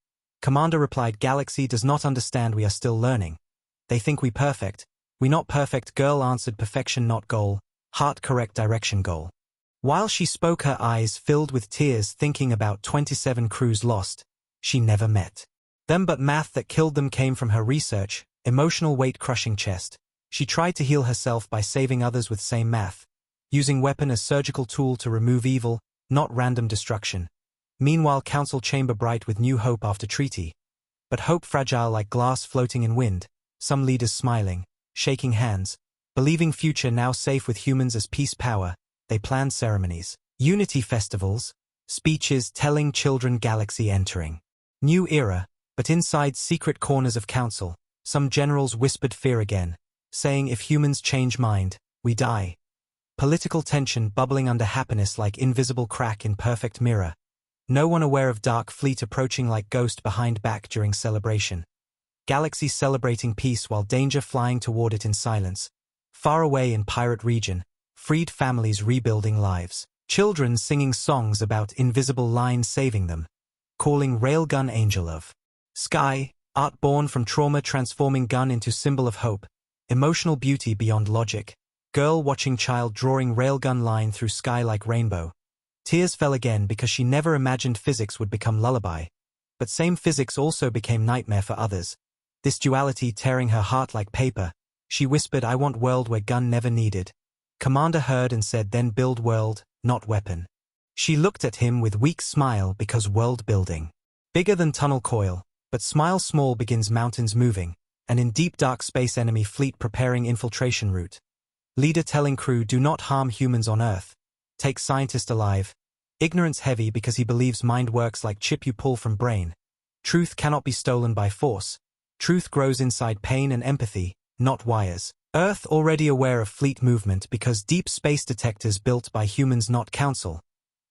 Commander replied, "Galaxy does not understand, we are still learning. They think we perfect. We not perfect." Girl answered, "Perfection not goal, heart correct direction goal." While she spoke, her eyes filled with tears, thinking about 27 crews lost. She never met them, but math that killed them came from her research, emotional weight crushing chest. She tried to heal herself by saving others with same math. Using weapon as surgical tool to remove evil, not random destruction. Meanwhile, council chamber bright with new hope after treaty. But hope fragile like glass floating in wind, some leaders smiling, shaking hands, believing future now safe with humans as peace power. They planned ceremonies, unity festivals, speeches telling children galaxy entering. New era, but inside secret corners of council, some generals whispered fear again, saying if humans change mind, we die. Political tension bubbling under happiness like invisible crack in perfect mirror. No one aware of dark fleet approaching like ghost behind back during celebration. Galaxy celebrating peace while danger flying toward it in silence. Far away in pirate region, freed families rebuilding lives. Children singing songs about invisible line saving them. Calling Railgun angel of sky, art born from trauma transforming gun into symbol of hope. Emotional beauty beyond logic. Girl watching child drawing railgun line through sky like rainbow. Tears fell again because she never imagined physics would become lullaby. But same physics also became nightmare for others. This duality tearing her heart like paper. She whispered, "I want world where gun never needed." Commander heard and said, "Then build world, not weapon." She looked at him with weak smile because world building. Bigger than tunnel coil, but smile small begins mountains moving, and in deep dark space enemy fleet preparing infiltration route. Leader telling crew, "Do not harm humans on Earth. Take scientist alive." Ignorance heavy because he believes mind works like chip you pull from brain. Truth cannot be stolen by force. Truth grows inside pain and empathy, not wires. Earth already aware of fleet movement because deep space detectors built by humans not council.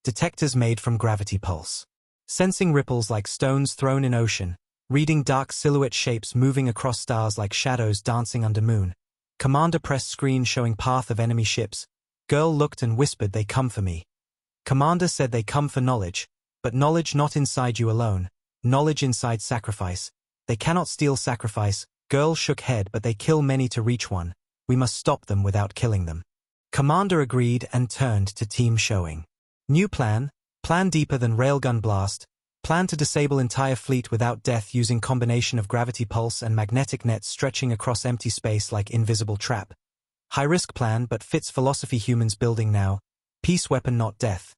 Detectors made from gravity pulse. Sensing ripples like stones thrown in ocean. Reading dark silhouette shapes moving across stars like shadows dancing under moon. Commander pressed screen showing path of enemy ships. Girl looked and whispered, "They come for me." Commander said, "They come for knowledge, but knowledge not inside you alone. Knowledge inside sacrifice. They cannot steal sacrifice." Girl shook head, "But they kill many to reach one. We must stop them without killing them." Commander agreed and turned to team showing. New plan deeper than railgun blast. Plan to disable entire fleet without death using combination of gravity pulse and magnetic nets stretching across empty space like invisible trap. High-risk plan but fits philosophy humans building now. Peace weapon not death.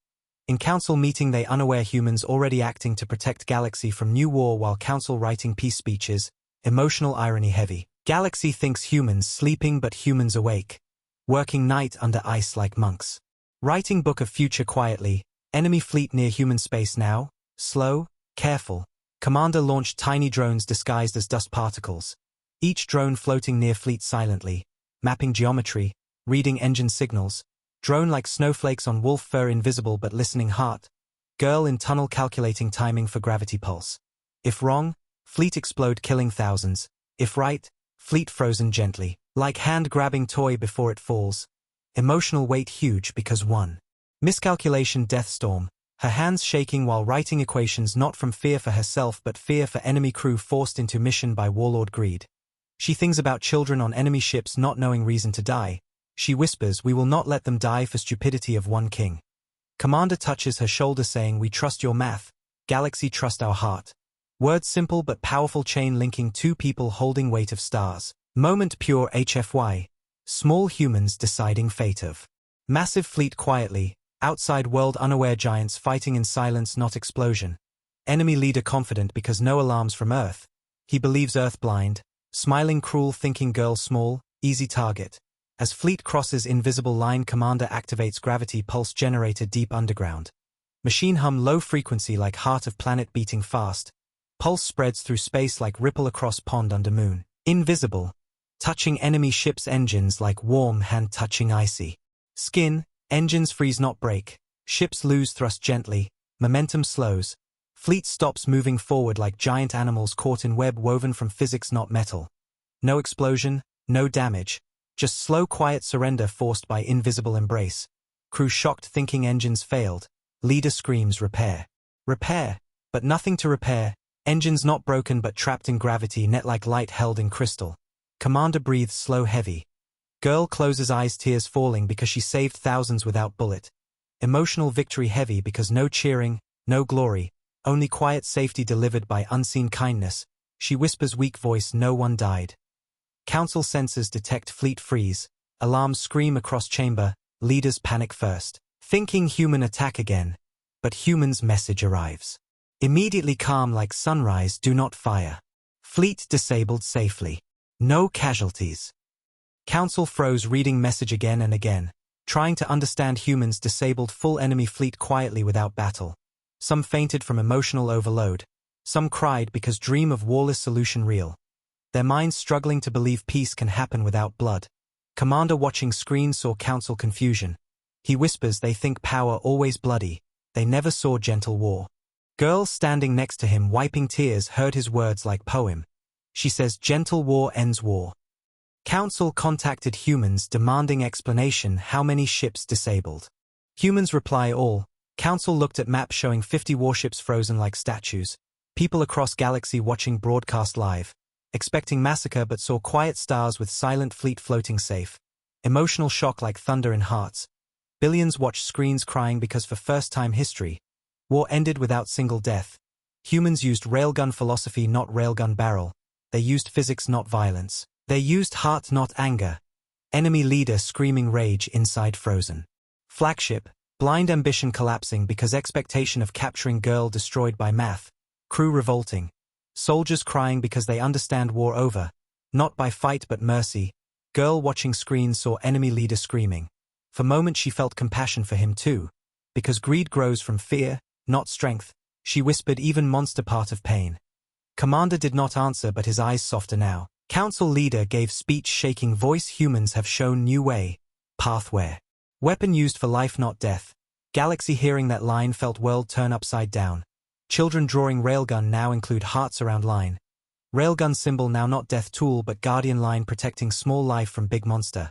In council meeting they unaware humans already acting to protect galaxy from new war while council writing peace speeches. Emotional irony heavy. Galaxy thinks humans sleeping but humans awake. Working night under ice like monks. Writing book of future quietly. Enemy fleet near human space now. Slow, careful. Commander launched tiny drones disguised as dust particles. Each drone floating near fleet silently. Mapping geometry. Reading engine signals. Drone like snowflakes on wolf fur invisible but listening heart. Girl in tunnel calculating timing for gravity pulse. If wrong, fleet explode killing thousands. If right, fleet frozen gently. Like hand-grabbing toy before it falls. Emotional weight huge because one. Miscalculation death storm. Her hands shaking while writing equations not from fear for herself but fear for enemy crew forced into mission by warlord greed. She thinks about children on enemy ships not knowing reason to die. She whispers, "We will not let them die for stupidity of one king." Commander touches her shoulder saying, "We trust your math. Galaxy trust our heart." Words simple but powerful chain linking two people holding weight of stars. Moment pure HFY. Small humans deciding fate of Massive fleet quietly, outside world unaware giants fighting in silence not explosion. Enemy leader confident because no alarms from Earth. He believes Earth blind, smiling cruel thinking girl small, easy target. As fleet crosses invisible line commander activates gravity pulse generator deep underground. Machine hum low frequency like heart of planet beating fast. Pulse spreads through space like ripple across pond under moon. Invisible. Touching enemy ship's engines like warm hand touching icy skin, engines freeze not break. Ships lose thrust gently, momentum slows. Fleet stops moving forward like giant animals caught in web woven from physics not metal. No explosion, no damage. Just slow quiet surrender forced by invisible embrace. Crew shocked thinking engines failed. Leader screams repair. Repair. But nothing to repair. Engines not broken but trapped in gravity net like light held in crystal. Commander breathes slow heavy. Girl closes eyes tears falling because she saved thousands without bullet. Emotional victory heavy because no cheering, no glory, only quiet safety delivered by unseen kindness. She whispers weak voice no one died. Council sensors detect fleet freeze. Alarms scream across chamber, leaders panic first. Thinking human attack again. But human's message arrives. Immediately calm like sunrise do not fire. Fleet disabled safely. No casualties. Council froze reading message again and again. Trying to understand humans disabled full enemy fleet quietly without battle. Some fainted from emotional overload. Some cried because dream of warless solution real. Their minds struggling to believe peace can happen without blood. Commander watching screen saw council confusion. He whispers they think power always bloody. They never saw gentle war. Girl standing next to him wiping tears heard his words like poem. She says gentle war ends war. Council contacted humans demanding explanation how many ships disabled. Humans reply all. Council looked at map showing 50 warships frozen like statues. People across galaxy watching broadcast live. Expecting massacre but saw quiet stars with silent fleet floating safe. Emotional shock like thunder in hearts. Billions watched screens crying because for first time history, war ended without single death. Humans used railgun philosophy not railgun barrel. They used physics not violence. They used heart not anger. Enemy leader screaming rage inside frozen. Flagship, blind ambition collapsing because expectation of capturing girl destroyed by math. Crew revolting. Soldiers crying because they understand war over. Not by fight but mercy. Girl watching screen saw enemy leader screaming. For moment she felt compassion for him too. Because greed grows from fear, not strength. She whispered even monster part of pain. Commander did not answer but his eyes softer now. Council leader gave speech shaking voice humans have shown new way. Path where. Weapon used for life not death. Galaxy hearing that line felt world turn upside down. Children drawing railgun now include hearts around line. Railgun symbol now not death tool but guardian line protecting small life from big monster.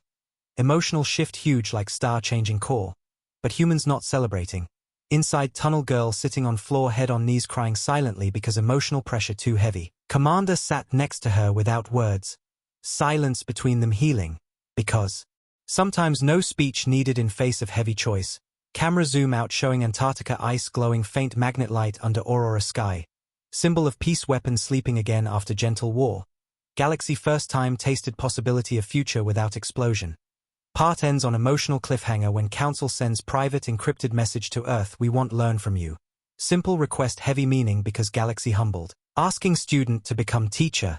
Emotional shift huge like star changing core. But humans not celebrating. Inside tunnel girl sitting on floor head on knees crying silently because emotional pressure too heavy. Commander sat next to her without words. Silence between them healing. Because. Sometimes no speech needed in face of heavy choice. Camera zoom out showing Antarctica ice glowing faint magnet light under aurora sky. Symbol of peace weapon sleeping again after gentle war. Galaxy first time tasted possibility of future without explosion. Part ends on emotional cliffhanger when Council sends private encrypted message to Earth we want learn from you. Simple request heavy meaning because Galaxy humbled. Asking student to become teacher.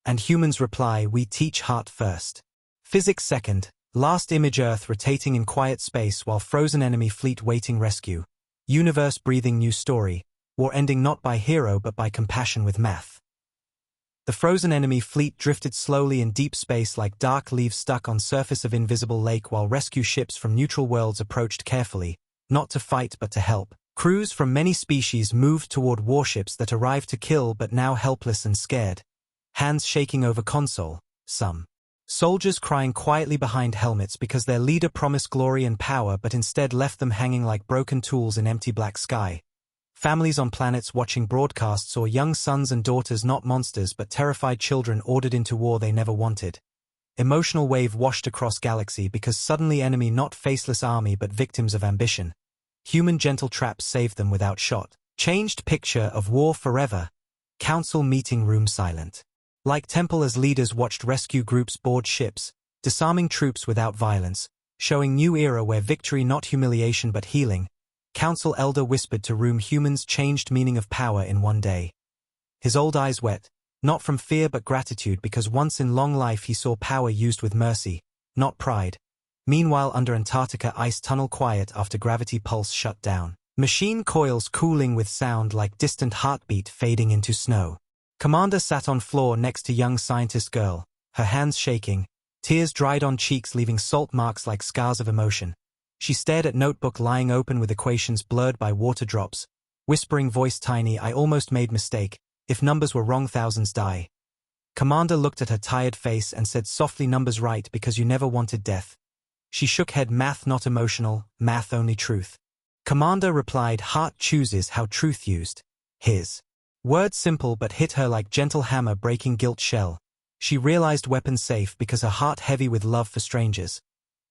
And humans reply we teach heart first. Physics second. Last image Earth rotating in quiet space while frozen enemy fleet waiting rescue. Universe breathing new story. War ending not by hero but by compassion with math. The frozen enemy fleet drifted slowly in deep space like dark leaves stuck on surface of invisible lake while rescue ships from neutral worlds approached carefully, not to fight but to help. Crews from many species moved toward warships that arrived to kill but now helpless and scared. Hands shaking over console, some. Soldiers crying quietly behind helmets because their leader promised glory and power but instead left them hanging like broken tools in empty black sky. Families on planets watching broadcasts saw young sons and daughters not monsters but terrified children ordered into war they never wanted. Emotional wave washed across galaxy because suddenly enemy not faceless army but victims of ambition. Human gentle traps saved them without shot. Changed picture of war forever. Council meeting room silent. Like temple as leaders watched rescue groups board ships, disarming troops without violence, showing new era where victory not humiliation but healing. Council elder whispered to room humans changed meaning of power in one day. His old eyes wet, not from fear but gratitude because once in long life he saw power used with mercy, not pride. Meanwhile under Antarctica ice tunnel quiet after gravity pulse shut down. Machine coils cooling with sound like distant heartbeat fading into snow. Commander sat on floor next to young scientist girl, her hands shaking, tears dried on cheeks leaving salt marks like scars of emotion. She stared at notebook lying open with equations blurred by water drops, whispering voice tiny, I almost made mistake, if numbers were wrong thousands die. Commander looked at her tired face and said softly numbers right because you never wanted death. She shook head math not emotional, math only truth. Commander replied heart chooses how truth used. His words simple but hit her like gentle hammer breaking guilt shell. She realized weapon safe because her heart heavy with love for strangers.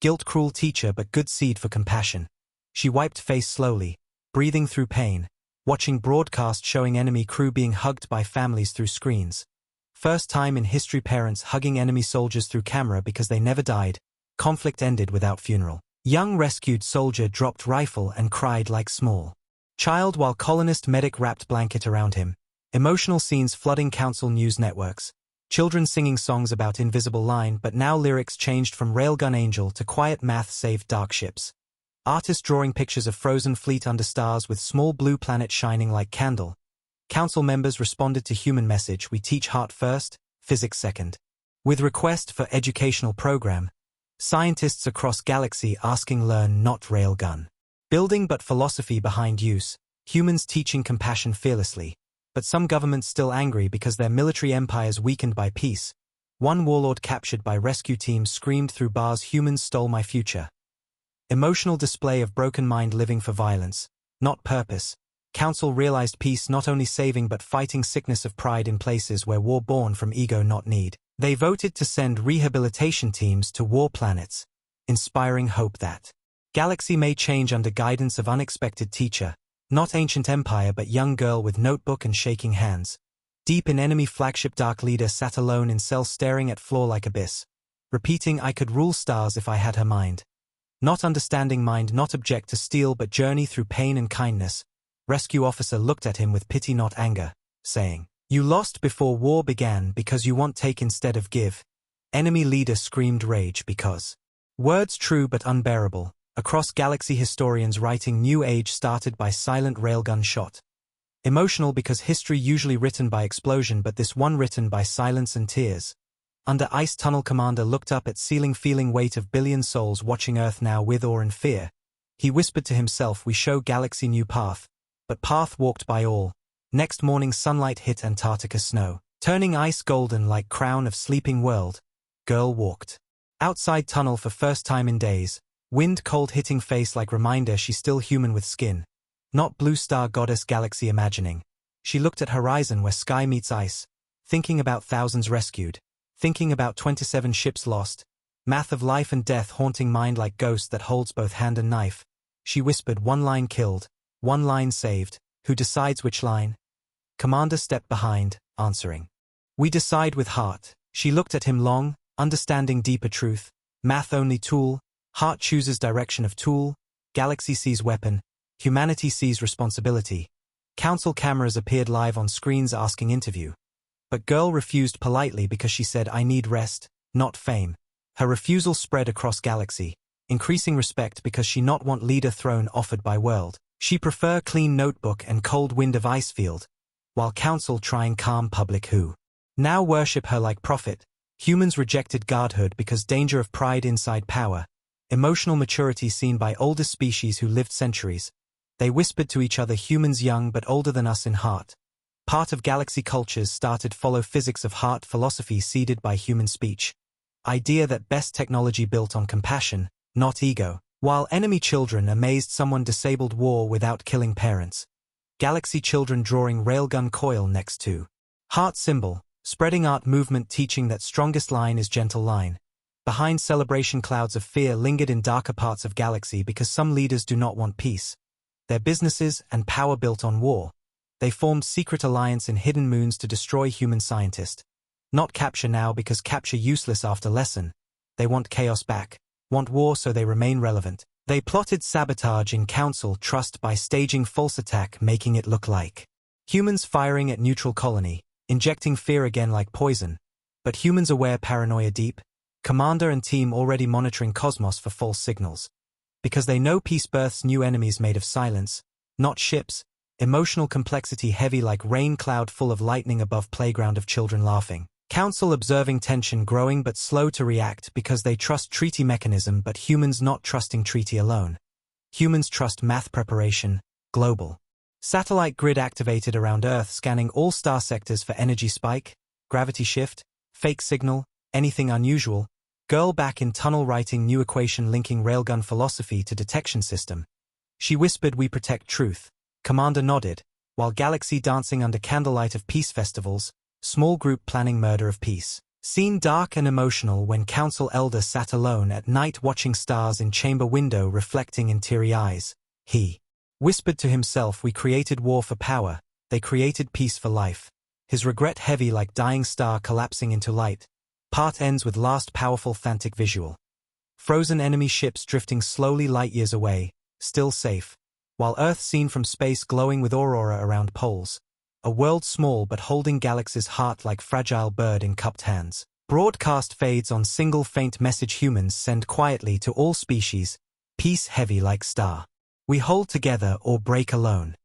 Guilt cruel teacher but good seed for compassion. She wiped face slowly, breathing through pain, watching broadcast showing enemy crew being hugged by families through screens. First time in history parents hugging enemy soldiers through camera because they never died. Conflict ended without funeral. Young rescued soldier dropped rifle and cried like small child while colonist medic wrapped blanket around him. Emotional scenes flooding council news networks. Children singing songs about invisible line but now lyrics changed from Railgun Angel to quiet math saved dark ships. Artist drawing pictures of frozen fleet under stars with small blue planet shining like candle. Council members responded to human message we teach heart first, physics second. With request for educational program. Scientists across galaxy asking learn not railgun. Building but philosophy behind use, humans teaching compassion fearlessly. But some governments still angry because their military empires weakened by peace. One warlord captured by rescue teams screamed through bars humans stole my future. Emotional display of broken mind living for violence, not purpose. Council realized peace not only saving but fighting sickness of pride in places where war born from ego not need. They voted to send rehabilitation teams to war planets, inspiring hope that galaxy may change under guidance of unexpected teacher, not ancient empire but young girl with notebook and shaking hands. Deep in enemy flagship dark leader sat alone in cell staring at floor like abyss, repeating I could rule stars if I had her mind. Not understanding mind not object to steel but journey through pain and kindness. Rescue officer looked at him with pity not anger, saying, you lost before war began because you want take instead of give. Enemy leader screamed rage because words true but unbearable. Across galaxy historians writing new age started by silent railgun shot. Emotional because history usually written by explosion but this one written by silence and tears. Under ice tunnel commander looked up at ceiling feeling weight of billion souls watching Earth now with awe and fear. He whispered to himself we show galaxy new path. But path walked by all. Next morning sunlight hit Antarctica snow, turning ice golden like crown of sleeping world. Girl walked outside tunnel for first time in days. Wind cold hitting face like reminder she's still human with skin. Not blue star goddess galaxy imagining. She looked at horizon where sky meets ice. Thinking about thousands rescued. Thinking about 27 ships lost. Math of life and death haunting mind like ghost that holds both hand and knife. She whispered one line killed, one line saved. Who decides which line? Commander stepped behind, answering. We decide with heart. She looked at him long, understanding deeper truth. Math only tool. Heart chooses direction of tool. Galaxy sees weapon. Humanity sees responsibility. Council cameras appeared live on screens asking interview. But girl refused politely because she said I need rest, not fame. Her refusal spread across galaxy. Increasing respect because she not want leader throne offered by world. She prefer clean notebook and cold wind of ice field. While council trying calm public who now worship her like prophet. Humans rejected godhood because danger of pride inside power. Emotional maturity seen by oldest species who lived centuries. They whispered to each other humans young but older than us in heart. Part of galaxy cultures started follow physics of heart philosophy seeded by human speech. Idea that best technology built on compassion, not ego. While enemy children amazed someone disabled war without killing parents. Galaxy children drawing railgun coil next to heart symbol, spreading art movement teaching that strongest line is gentle line. Behind celebration clouds of fear lingered in darker parts of galaxy because some leaders do not want peace. Their businesses and power built on war. They formed secret alliance in hidden moons to destroy human scientist. Not capture now because capture useless after lesson. They want chaos back. want war so they remain relevant. They plotted sabotage in Council Trust by staging false attack, making it look like humans firing at neutral colony, injecting fear again like poison. But humans aware paranoia deep, commander and team already monitoring cosmos for false signals. Because they know peace births new enemies made of silence, not ships, emotional complexity heavy like rain cloud full of lightning above playground of children laughing. Council observing tension growing but slow to react because they trust treaty mechanism but humans not trusting treaty alone. Humans trust math preparation, global. Satellite grid activated around Earth scanning all star sectors for energy spike, gravity shift, fake signal, anything unusual. Girl back in tunnel writing new equation linking railgun philosophy to detection system. She whispered we protect truth. Commander nodded, while galaxy dancing under candlelight of peace festivals, small group planning murder of peace. Scene dark and emotional when Council Elder sat alone at night watching stars in chamber window reflecting in teary eyes. He whispered to himself we created war for power, they created peace for life. His regret heavy like dying star collapsing into light. Part ends with last powerful Thantic visual. Frozen enemy ships drifting slowly light years away, still safe, while Earth seen from space glowing with aurora around poles. A world small but holding galaxy's heart like fragile bird in cupped hands. Broadcast fades on single faint message humans send quietly to all species, peace heavy like star. We hold together or break alone.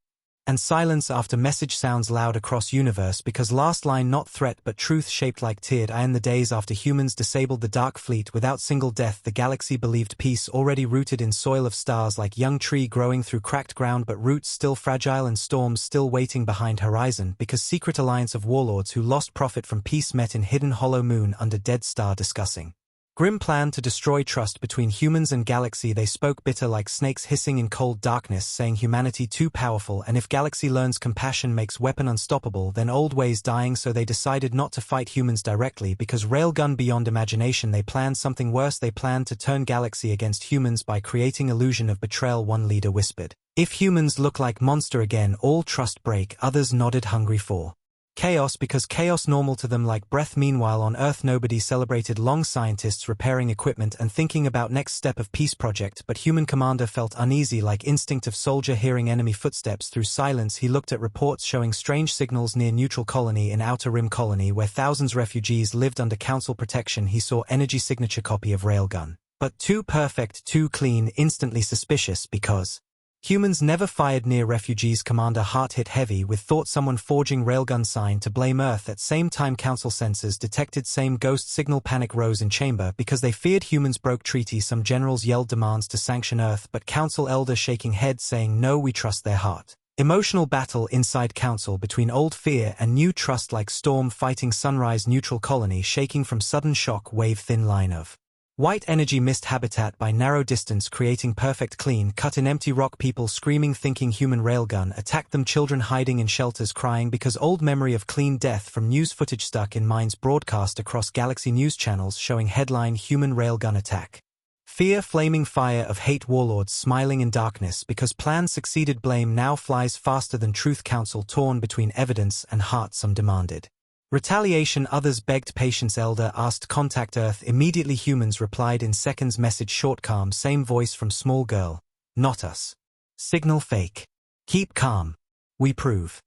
And silence after message sounds loud across universe because last line not threat but truth shaped like teared eye in the days after humans disabled the dark fleet without single death the galaxy believed peace already rooted in soil of stars like young tree growing through cracked ground but roots still fragile and storms still waiting behind horizon because secret alliance of warlords who lost profit from peace met in hidden hollow moon under dead star discussing. Grim plan to destroy trust between humans and galaxy they spoke bitter like snakes hissing in cold darkness saying humanity too powerful and if galaxy learns compassion makes weapon unstoppable then old ways dying so they decided not to fight humans directly because railgun beyond imagination they planned something worse they planned to turn galaxy against humans by creating illusion of betrayal one leader whispered. If humans look like monster again all trust break others nodded hungry for chaos because chaos normal to them like breath meanwhile on Earth nobody celebrated long scientists repairing equipment and thinking about next step of peace project but human commander felt uneasy like instinct of soldier hearing enemy footsteps through silence he looked at reports showing strange signals near neutral colony in outer rim colony where thousands refugees lived under council protection he saw energy signature copy of railgun. But too perfect too clean instantly suspicious because humans never fired near refugees commander heart hit heavy with thought someone forging railgun sign to blame Earth at same time council sensors detected same ghost signal panic rose in chamber because they feared humans broke treaty some generals yelled demands to sanction Earth but council elder shaking head saying no we trust their heart. Emotional battle inside council between old fear and new trust like storm fighting sunrise neutral colony shaking from sudden shock wave thin line of white energy mist habitat by narrow distance creating perfect clean cut in empty rock people screaming thinking human railgun attacked them children hiding in shelters crying because old memory of clean death from news footage stuck in minds broadcast across galaxy news channels showing headline human railgun attack. Fear flaming fire of hate warlords smiling in darkness because plan succeeded blame now flies faster than truth council torn between evidence and heart some demanded. Retaliation others begged patience elder asked contact Earth immediately humans replied in seconds message short calm same voice from small girl. Not us. Signal fake. Keep calm. We prove.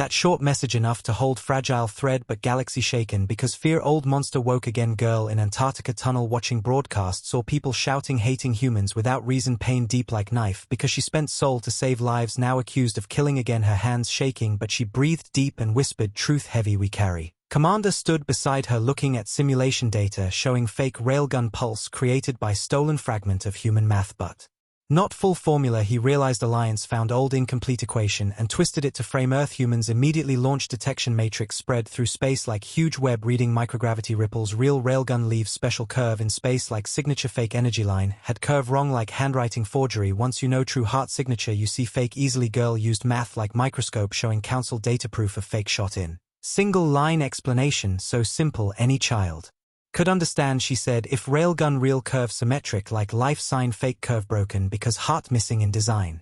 That short message enough to hold fragile thread but galaxy shaken because fear old monster woke again girl in Antarctica tunnel watching broadcast saw people shouting hating humans without reason pain deep like knife because she spent soul to save lives now accused of killing again her hands shaking but she breathed deep and whispered truth heavy we carry. Commander stood beside her looking at simulation data showing fake railgun pulse created by stolen fragment of human math but not full formula he realized Alliance found old incomplete equation and twisted it to frame Earth humans immediately launched detection matrix spread through space like huge web reading microgravity ripples real railgun leaves special curve in space like signature fake energy line had curve wrong like handwriting forgery once you know true heart signature you see fake easily girl used math like microscope showing council data proof of fake shot in single line explanation so simple any child could understand she said if railgun real curve symmetric like life sign fake curve broken because heart missing in design.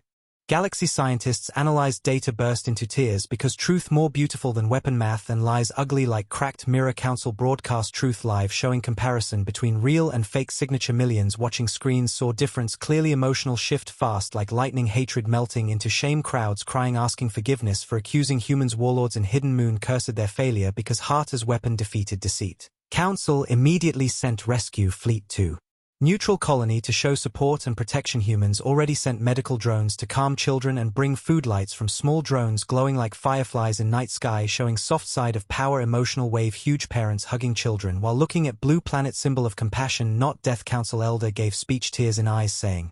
Galaxy scientists analyzed data burst into tears because truth more beautiful than weapon math and lies ugly like cracked mirror. Council broadcast Truth Live showing comparison between real and fake signature. Millions watching screens saw difference clearly. Emotional shift fast like lightning. Hatred melting into shame. Crowds crying asking forgiveness for accusing humans. Warlords in Hidden Moon cursed their failure because heart as weapon defeated deceit. Council immediately sent rescue fleet to neutral colony to show support and protection. Humans already sent medical drones to calm children and bring food. Lights from small drones glowing like fireflies in night sky showing soft side of power. Emotional wave. Huge parents hugging children while looking at blue planet. Symbol of compassion not death. Council elder gave speech tears in eyes saying,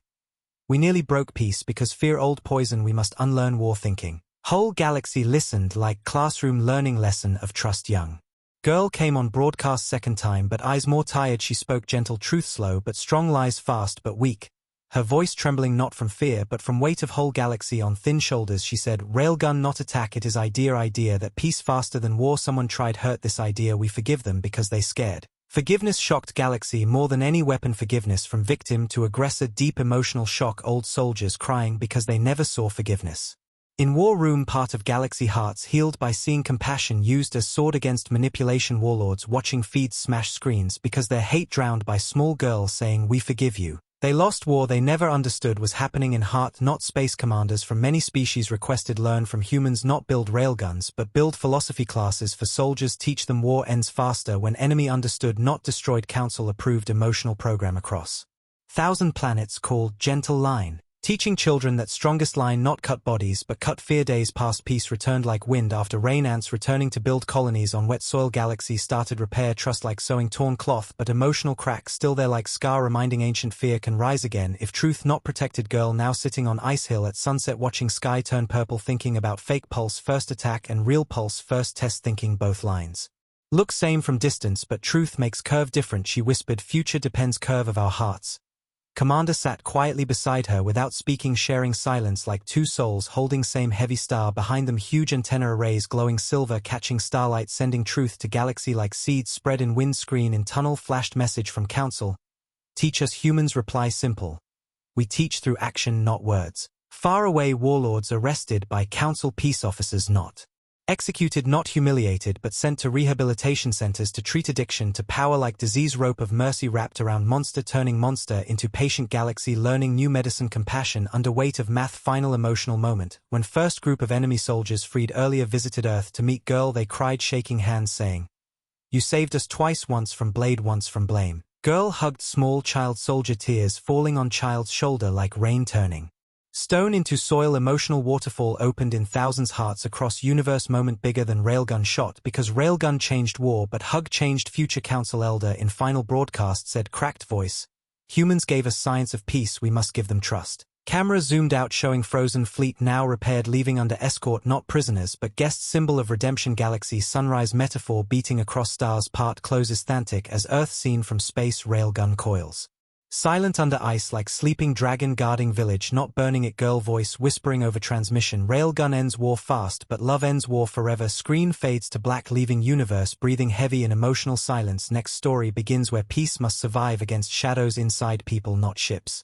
"We nearly broke peace because fear old poison. We must unlearn war thinking." Whole galaxy listened like classroom learning lesson of trust. Young girl came on broadcast second time but eyes more tired. She spoke gentle truth slow but strong, lies fast but weak, her voice trembling not from fear but from weight of whole galaxy on thin shoulders. She said, "Railgun not attack, it is idea that peace faster than war. Someone tried hurt this idea, we forgive them because they scared." Forgiveness shocked galaxy more than any weapon. Forgiveness from victim to aggressor. Deep emotional shock. Old soldiers crying because they never saw forgiveness. In war room. Part of galaxy hearts healed by seeing compassion used as sword against manipulation. Warlords watching feeds smash screens because their hate drowned by small girls saying, "We forgive you." They lost war they never understood was happening in heart not space. Commanders from many species requested learn from humans not build railguns but build philosophy classes for soldiers. Teach them war ends faster when enemy understood not destroyed. Council approved emotional program across 1,000 planets called Gentle Line. Teaching children that strongest line not cut bodies but cut fear. Days past peace returned like wind after rain. Ants returning to build colonies on wet soil. Galaxy started repair. Trust like sewing torn cloth but emotional cracks still there like scar reminding ancient fear can rise again if truth not protected. Girl now sitting on ice hill at sunset watching sky turn purple thinking about fake pulse first attack and real pulse first test thinking both lines look same from distance but truth makes curve different. She whispered, "Future depends curve of our hearts." Commander sat quietly beside her without speaking, sharing silence like two souls holding same heavy star. Behind them huge antenna arrays glowing silver catching starlight sending truth to galaxy like seeds spread in wind. Screen in tunnel flashed message from Council, "Teach us humans." Reply simple, "We teach through action not words." Far away. Warlords arrested by Council. Peace officers not executed not humiliated but sent to rehabilitation centers to treat addiction to power like disease. Rope of mercy wrapped around monster turning monster into patient. Galaxy learning new medicine. Compassion under weight of math. Final emotional moment when first group of enemy soldiers freed earlier visited Earth to meet girl. They cried shaking hands saying, "You saved us twice, once from blade once from blame." Girl hugged small child soldier. Tears falling on child's shoulder like rain turning stone into soil. Emotional waterfall opened in thousands hearts across universe. Moment bigger than railgun shot because railgun changed war but hug changed future. Council elder in final broadcast said, cracked voice, "Humans gave us science of peace, we must give them trust." Camera zoomed out showing frozen fleet now repaired leaving under escort not prisoners but guests. Symbol of redemption. Galaxy sunrise metaphor beating across stars. Part closes Thantic as Earth seen from space. Railgun coils silent under ice like sleeping dragon guarding village not burning it. Girl voice whispering over transmission, "Railgun ends war fast but love ends war forever." Screen fades to black leaving universe breathing heavy in emotional silence. Next story begins where peace must survive against shadows inside people not ships.